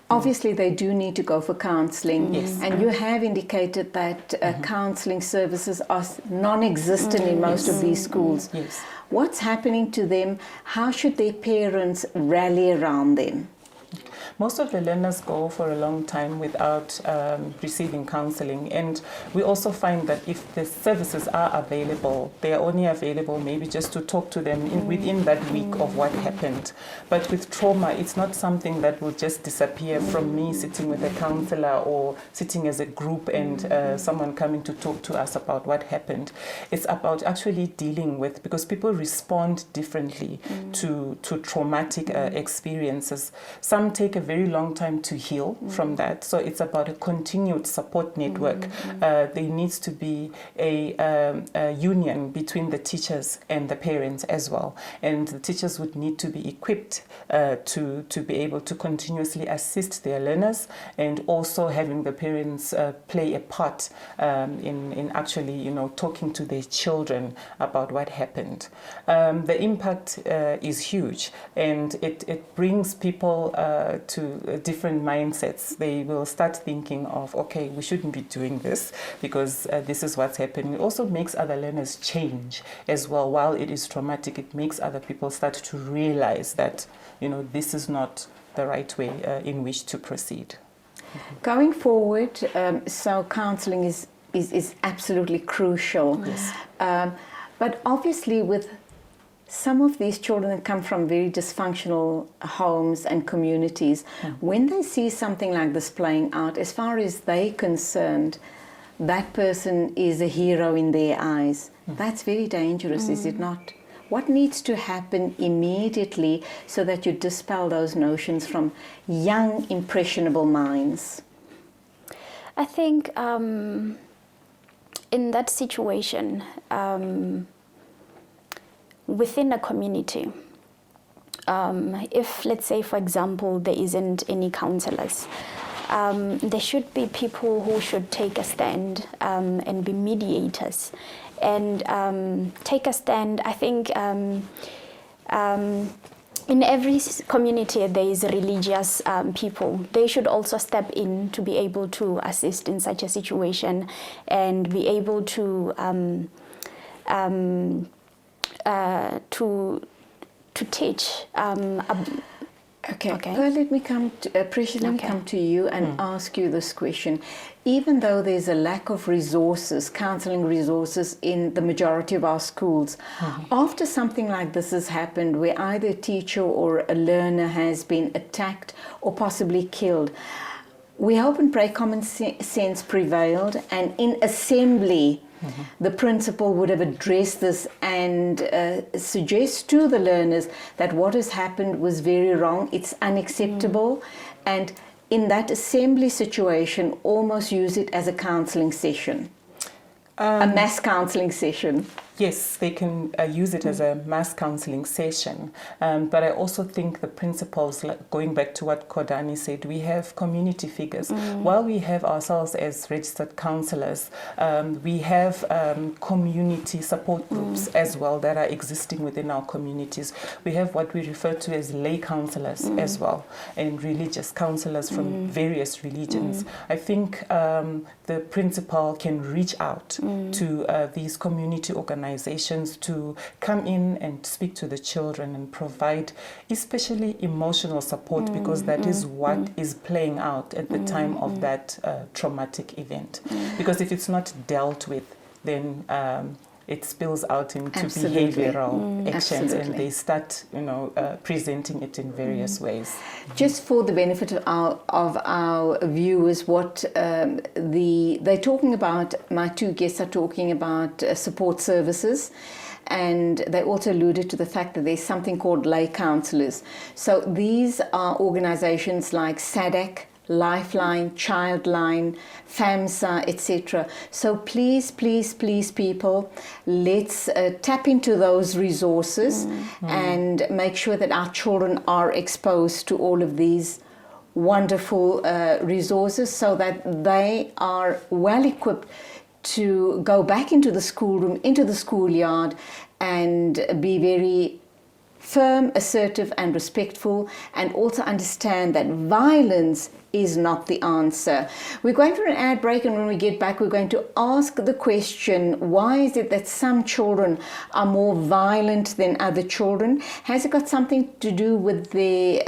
Obviously, they do need to go for counselling. And you have indicated that counselling services are non-existent in most of these schools. What's happening to them? How should their parents rally around them? Most of the learners go for a long time without receiving counselling, and we also find that if the services are available, they are only available maybe just to talk to them within that week of what happened. But with trauma, it's not something that will just disappear from me sitting with a counsellor or sitting as a group and someone coming to talk to us about what happened. It's about actually dealing with, because people respond differently to traumatic experiences. Some take a very long time to heal from that. So it's about a continued support network. There needs to be a union between the teachers and the parents as well. And the teachers would need to be equipped to be able to continuously assist their learners, and also having the parents play a part in actually, talking to their children about what happened. The impact is huge, and it brings people to different mindsets. They will start thinking of, okay, we shouldn't be doing this because this is what's happening. It also makes other learners change as well. While it is traumatic, it makes other people start to realize that, this is not the right way in which to proceed. Going forward, so counselling is absolutely crucial. Yes. But obviously with some of these children that come from very dysfunctional homes and communities, when they see something like this playing out, as far as they're concerned, that person is a hero in their eyes. That's very dangerous, is it not? What needs to happen immediately so that you dispel those notions from young, impressionable minds? I think in that situation, within a community, if, let's say, for example, there isn't any counselors, there should be people who should take a stand and be mediators and take a stand. I think in every community there is religious people. They should also step in to be able to assist in such a situation and be able to teach. Okay. Pearl, let me come to, Precious, let me come to you and ask you this question. Even though there's a lack of resources, counselling resources in the majority of our schools, after something like this has happened, where either a teacher or a learner has been attacked or possibly killed, we hope and pray common sense prevailed, and in assembly, the principal would have addressed this and suggest to the learners that what has happened was very wrong, it's unacceptable, and in that assembly situation, almost use it as a counselling session, a mass counselling session. Yes, they can use it as a mass counselling session. But I also think the principals, going back to what Kodani said, we have community figures. While we have ourselves as registered counsellors, we have community support groups as well that are existing within our communities. We have what we refer to as lay counsellors as well, and religious counsellors from various religions. I think the principal can reach out to these community organizations to come in and speak to the children and provide especially emotional support, because that is what is playing out at the time of that traumatic event. Because if it's not dealt with, then it spills out into behavioral actions, and they start, presenting it in various ways. Just for the benefit of our viewers, what they're talking about, my two guests are talking about support services, and they also alluded to the fact that there's something called lay counsellors. So these are organizations like SADC, Lifeline, Childline, FAMSA, etc. So please, please, please, people, let's tap into those resources and make sure that our children are exposed to all of these wonderful resources so that they are well equipped to go back into the schoolroom, into the schoolyard, and be very firm, assertive and respectful, and also understand that violence is not the answer. We're going for an ad break, and when we get back we're going to ask the question, why is it that some children are more violent than other children? Has it got something to do with their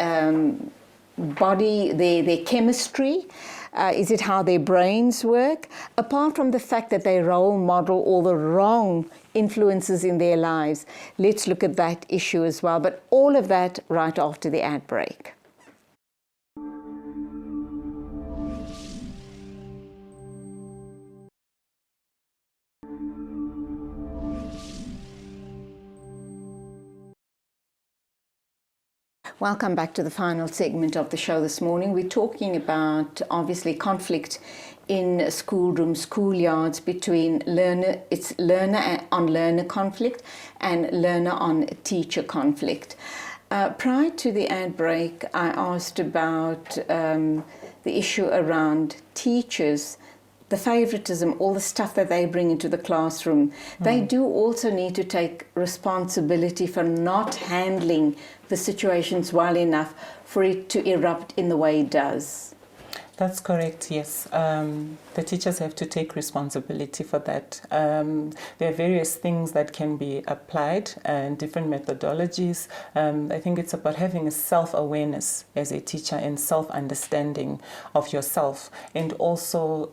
body, their chemistry? Is it how their brains work? Apart from the fact that they role model all the wrong influences in their lives, let's look at that issue as well. But all of that right after the ad break. Welcome back to the final segment of the show this morning. We're talking about, obviously, conflict in schoolrooms, schoolyards between learner on learner conflict and learner on teacher conflict. Prior to the ad break, I asked about the issue around teachers, the favoritism, all the stuff that they bring into the classroom, they do also need to take responsibility for not handling the situations well enough for it to erupt in the way it does. That's correct, yes. The teachers have to take responsibility for that. There are various things that can be applied and different methodologies. I think it's about having a self-awareness as a teacher and self-understanding of yourself, and also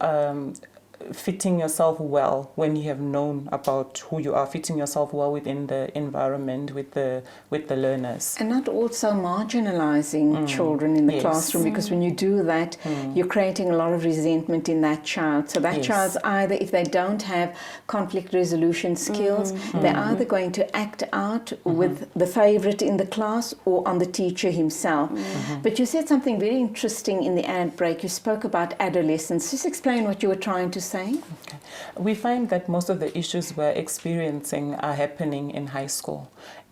fitting yourself well when you have known about who you are, fitting yourself well within the environment with the learners. And not also marginalizing children in the Yes. classroom, because when you do that, you're creating a lot of resentment in that child. So that Yes. child's either, if they don't have conflict resolution skills, they're either going to act out with the favorite in the class or on the teacher himself. But you said something very interesting in the ad break. You spoke about adolescence. Just explain what you were trying to say. Okay. We find that most of the issues we're experiencing are happening in high school.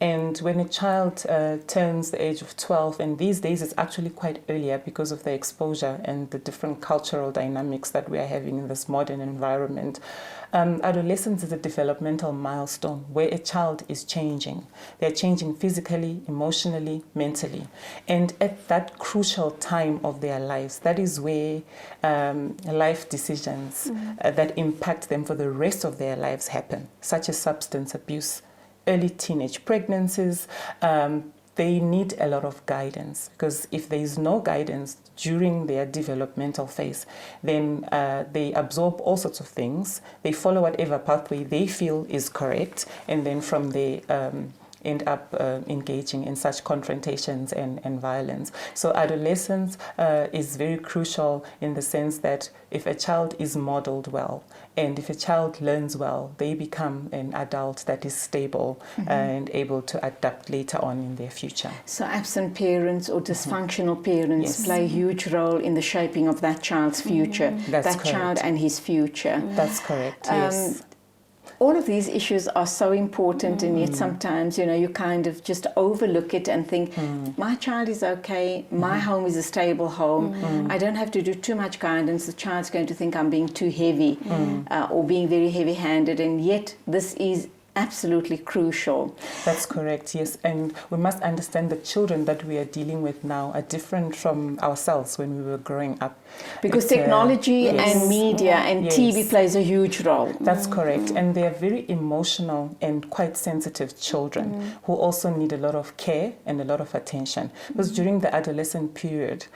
And when a child turns the age of 12, and these days it's actually quite earlier because of the exposure and the different cultural dynamics that we are having in this modern environment, adolescence is a developmental milestone where a child is changing. They're changing physically, emotionally, mentally. And at that crucial time of their lives, that is where life decisions that impact them for the rest of their lives happen, such as substance abuse, early teenage pregnancies. They need a lot of guidance, because if there is no guidance during their developmental phase, then they absorb all sorts of things. They follow whatever pathway they feel is correct, and then from there end up engaging in such confrontations and violence. So adolescence is very crucial in the sense that if a child is modeled well, and if a child learns well, they become an adult that is stable and able to adapt later on in their future. So absent parents or dysfunctional parents Yes. play a huge role in the shaping of that child's future, That's that correct. child and his future. That's correct, yes. All of these issues are so important, and yet sometimes, you kind of just overlook it and think, my child is okay, my home is a stable home, I don't have to do too much guidance, the child's going to think I'm being too heavy or being very heavy-handed, and yet this is absolutely crucial. That's correct, yes. And we must understand the children that we are dealing with now are different from ourselves when we were growing up. Because It's, technology yes. and media and Yes. TV plays a huge role. That's correct. And they are very emotional and quite sensitive children who also need a lot of care and a lot of attention. Because during the adolescent period,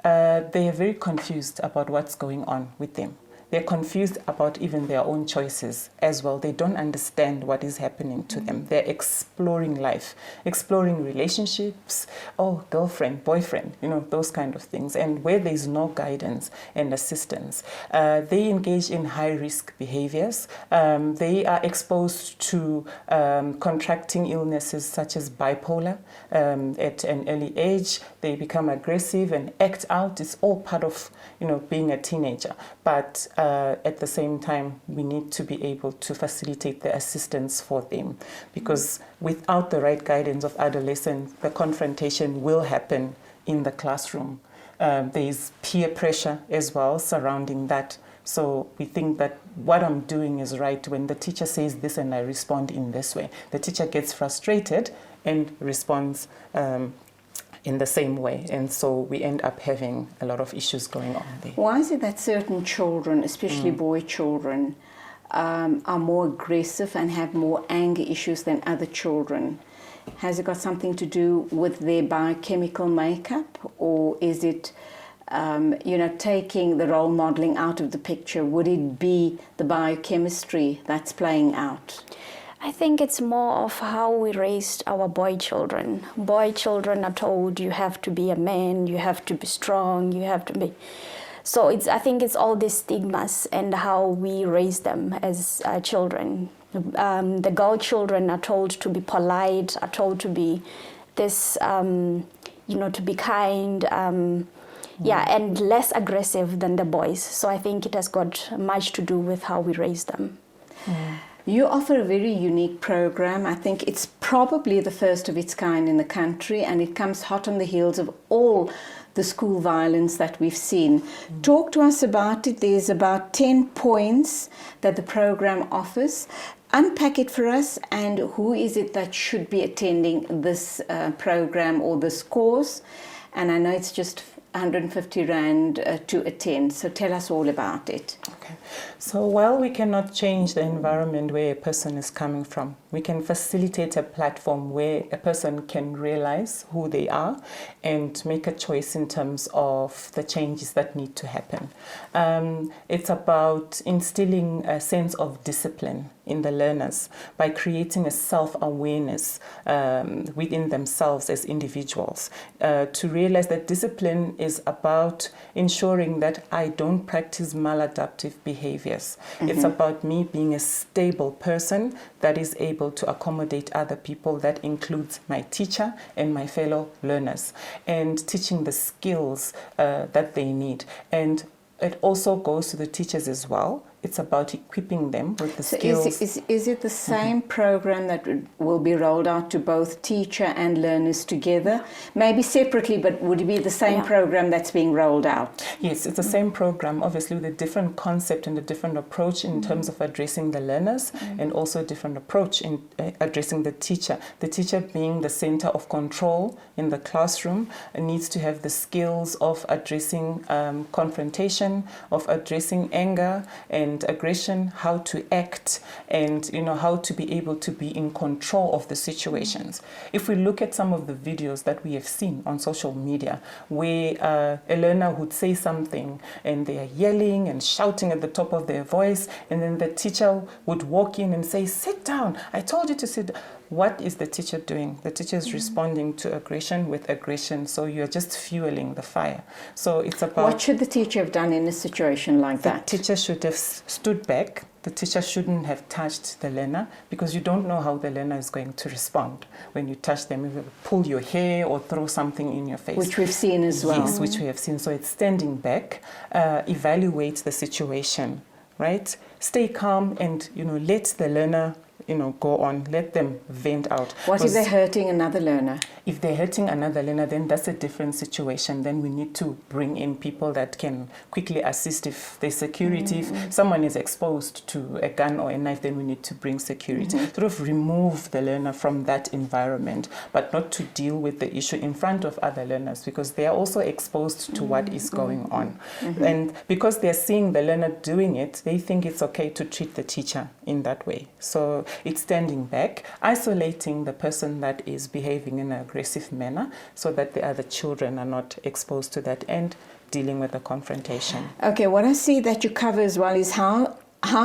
they are very confused about what's going on with them. They're confused about even their own choices as well. They don't understand what is happening to them. They're exploring life, exploring relationships, girlfriend, boyfriend, those kind of things. And where there's no guidance and assistance, they engage in high-risk behaviors. They are exposed to contracting illnesses such as bipolar at an early age. They become aggressive and act out. It's all part of, being a teenager. But at the same time, we need to be able to facilitate the assistance for them, because without the right guidance of adolescents, the confrontation will happen in the classroom. There's peer pressure as well surrounding that. So we think that what I'm doing is right when the teacher says this and I respond in this way. The teacher gets frustrated and responds in the same way, and so we end up having a lot of issues going on there. Why is it that certain children, especially boy children, are more aggressive and have more anger issues than other children? Has it got something to do with their biochemical makeup, or is it, taking the role modeling out of the picture? Would it be the biochemistry that's playing out? I think it's more of how we raised our boy children. Boy children are told you have to be a man, you have to be strong, you have to be... So I think it's all these stigmas and how we raise them as children. The girl children are told to be polite, are told to be this, to be kind, and less aggressive than the boys. So I think it has got much to do with how we raise them. You offer a very unique program. I think it's probably the first of its kind in the country, and it comes hot on the heels of all the school violence that we've seen. Talk to us about it. There's about 10 points that the program offers. Unpack it for us, and who is it that should be attending this program or this course? And I know it's just 150 Rand to attend, so tell us all about it. Okay. So while we cannot change the environment where a person is coming from, we can facilitate a platform where a person can realize who they are and make a choice in terms of the changes that need to happen. It's about instilling a sense of discipline in the learners by creating a self-awareness within themselves as individuals, to realize that discipline is about ensuring that I don't practice maladaptive behaviors. It's about me being a stable person that is able to accommodate other people. That includes my teacher and my fellow learners, and teaching the skills that they need. And it also goes to the teachers as well. It's about equipping them with the skills. Is it the same program that will be rolled out to both teacher and learners together? Maybe separately, but would it be the same program that's being rolled out? Yes, it's the same program, obviously with a different concept and a different approach in terms of addressing the learners, and also a different approach in addressing the teacher. The teacher, being the center of control in the classroom, needs to have the skills of addressing confrontation, of addressing anger and aggression, how to act, and how to be able to be in control of the situations. If we look at some of the videos that we have seen on social media, where a learner would say something and they are yelling and shouting at the top of their voice, and then the teacher would walk in and say, "Sit down, I told you to sit down." What is the teacher doing? The teacher is responding to aggression with aggression, so you're just fueling the fire. So it's about... What should the teacher have done in a situation like that? The teacher should have stood back. The teacher shouldn't have touched the learner, because you don't know how the learner is going to respond. When you touch them, you will pull your hair or throw something in your face. Which we've seen as well. Yes, which we have seen. So it's standing back, evaluate the situation, right? Stay calm and, let the learner go on, let them vent out. What if they're hurting another learner? If they're hurting another learner, then that's a different situation. Then we need to bring in people that can quickly assist. If there's security, if someone is exposed to a gun or a knife, then we need to bring security. Sort of remove the learner from that environment, but not to deal with the issue in front of other learners, because they are also exposed to what is going on. And because they're seeing the learner doing it, they think it's okay to treat the teacher in that way. So it's standing back, isolating the person that is behaving in an aggressive manner, so that the other children are not exposed to that, and dealing with the confrontation. Okay, what I see that you cover as well is how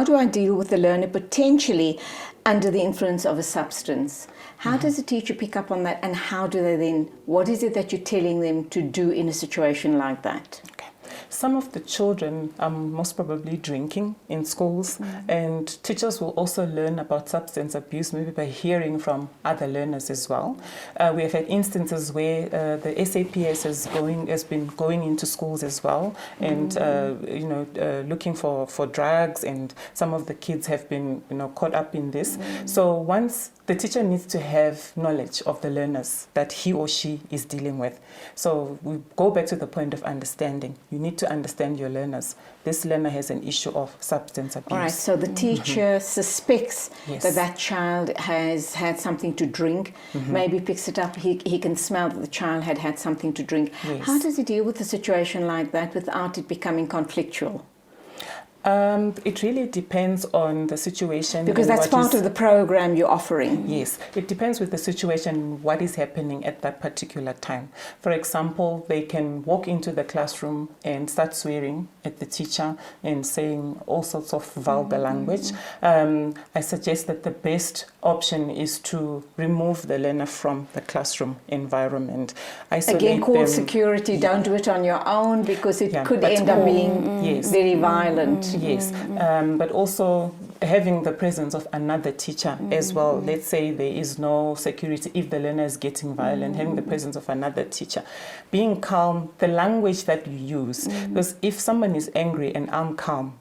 do I deal with the learner potentially under the influence of a substance? How does a teacher pick up on that, and how do they then, what is it that you're telling them to do in a situation like that? Okay. Some of the children are most probably drinking in schools, and teachers will also learn about substance abuse maybe by hearing from other learners as well. We have had instances where the SAPS has been going into schools as well, and looking for drugs, and some of the kids have been caught up in this. So once the teacher needs to have knowledge of the learners that he or she is dealing with. So we go back to the point of understanding. You need to understand your learners. This learner has an issue of substance abuse. All right, so the teacher suspects that child has had something to drink, maybe picks it up, he can smell that the child had something to drink. Yes. How does he deal with a situation like that without it becoming conflictual? It really depends on the situation. Because that's part of the program you're offering. Yes, it depends with the situation, what is happening at that particular time. For example, they can walk into the classroom and start swearing at the teacher and saying all sorts of vulgar language. I suggest that the best option is to remove the learner from the classroom environment. Isolate Again, call them. Security, don't do it on your own, because it could end up being very violent. Yes, but also having the presence of another teacher as well. Let's say there is no security if the learner is getting violent, having the presence of another teacher. Being calm, the language that you use, because if someone is angry and I'm calm,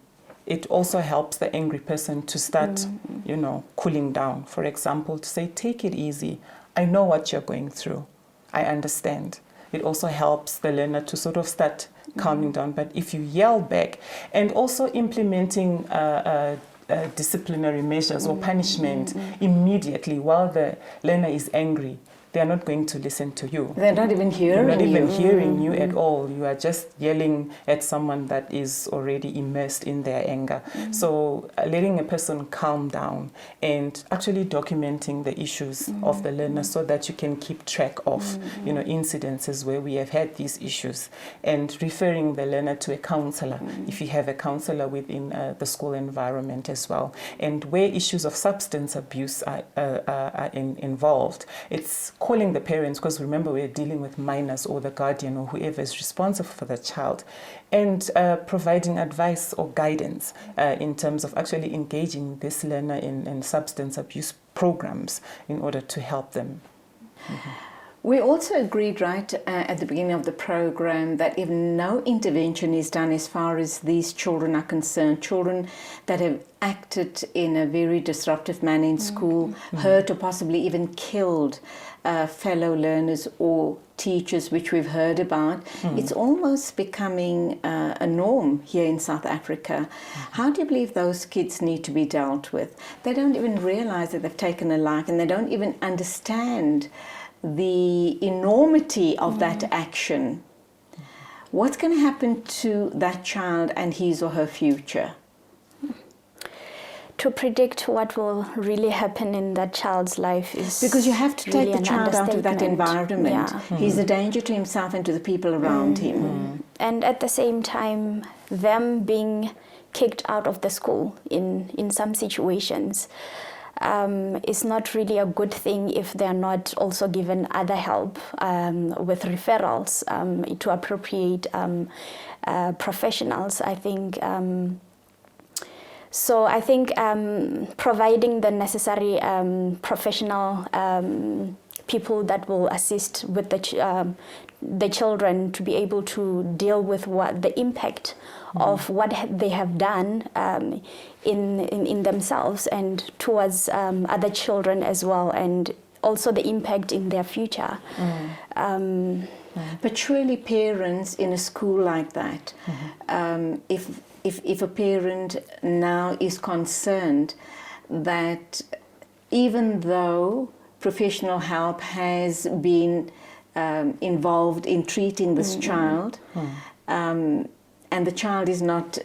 it also helps the angry person to start, you know, cooling down. For example, to say, take it easy. I know what you're going through. I understand. It also helps the learner to sort of start calming down. But if you yell back, and also implementing disciplinary measures or punishment immediately while the learner is angry, they are not going to listen to you. They're not even hearing They're not even you. hearing you at all. You are just yelling at someone that is already immersed in their anger. So letting a person calm down and actually documenting the issues of the learner so that you can keep track of, you know, incidences where we have had these issues, and referring the learner to a counselor if you have a counselor within the school environment as well. And where issues of substance abuse are involved, it's calling the parents, because remember we're dealing with minors or the guardian or whoever is responsible for the child, and providing advice or guidance in terms of actually engaging this learner in substance abuse programs in order to help them. We also agreed right at the beginning of the program that if no intervention is done as far as these children are concerned, children that have acted in a very disruptive manner in school, hurt or possibly even killed fellow learners or teachers, which we've heard about, it's almost becoming a norm here in South Africa. How do you believe those kids need to be dealt with? They don't even realize that they've taken a life, and they don't even understand the enormity of that action. What's going to happen to that child and his or her future? To predict what will really happen in that child's life is because you have to really take the child out of that environment. Yeah. He's a danger to himself and to the people around him. And at the same time, them being kicked out of the school in some situations is not really a good thing if they're not also given other help with referrals to appropriate professionals, I think. So I think providing the necessary professional people that will assist with the children to be able to deal with what the impact of what they have done in themselves and towards other children as well, and also the impact in their future. But surely parents in a school like that, if a parent now is concerned that even though professional help has been involved in treating this child, and the child is not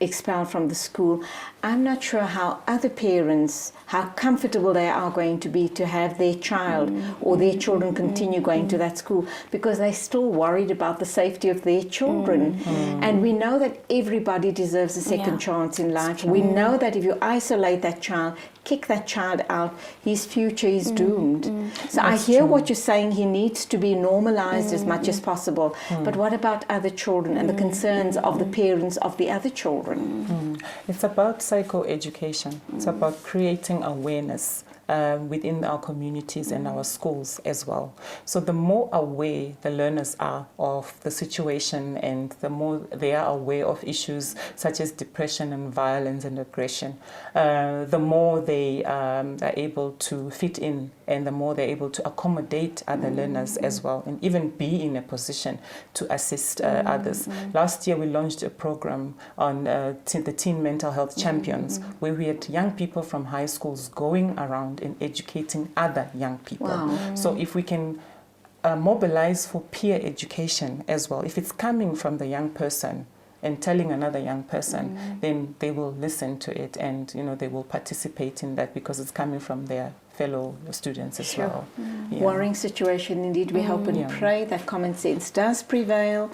expelled from the school, I'm not sure how other parents, how comfortable they are going to be to have their child or their children continue going to that school, because they're still worried about the safety of their children. And we know that everybody deserves a second chance in life. We know that if you isolate that child, kick that child out, his future is doomed. So I hear what you're saying, he needs to be normalized as much as possible. But what about other children and the concerns of the parents of the other children? It's about psychoeducation. It's about creating awareness within our communities and our schools as well. So the more aware the learners are of the situation, and the more they are aware of issues such as depression and violence and aggression, the more they are able to fit in, and the more they're able to accommodate other learners as well, and even be in a position to assist others. Last year we launched a program on the Teen Mental Health Champions, where we had young people from high schools going around and educating other young people. Wow. So if we can mobilize for peer education as well, if it's coming from the young person and telling another young person, then they will listen to it, and they will participate in that because it's coming from their fellow students as well. Worrying situation indeed. We hope and pray that common sense does prevail,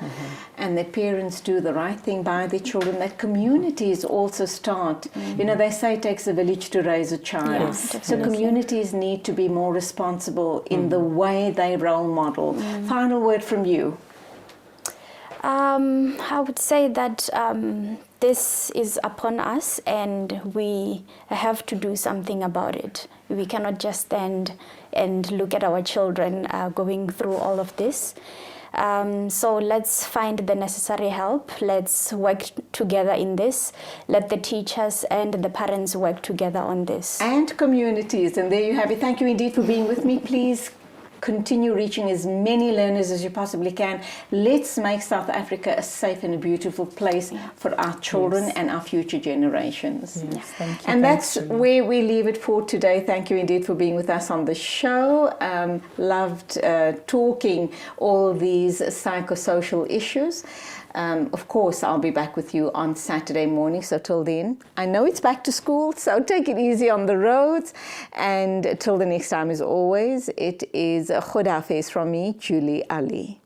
and that parents do the right thing by their children, that communities also start. They say it takes a village to raise a child. Yes, so communities need to be more responsible in the way they role model. Final word from you. I would say that this is upon us, and we have to do something about it. We cannot just stand and look at our children going through all of this. So let's find the necessary help. Let's work together in this. Let the teachers and the parents work together on this. And communities. And there you have it. Thank you indeed for being with me. Please continue reaching as many learners as you possibly can. Let's make South Africa a safe and a beautiful place for our children and our future generations. Yes, thank you. And Thanks, that's Julie. where we leave it for today. Thank you indeed for being with us on the show. Loved talking all these psychosocial issues. Of course, I'll be back with you on Saturday morning. So till then, I know it's back to school, so take it easy on the roads. And till the next time, as always, it is a Khud Hafiz from me, Julie Alli.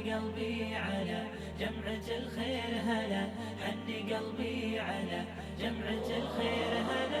قلبي على جمعة الخير هلا، حني قلبي على جمعة الخير هلا.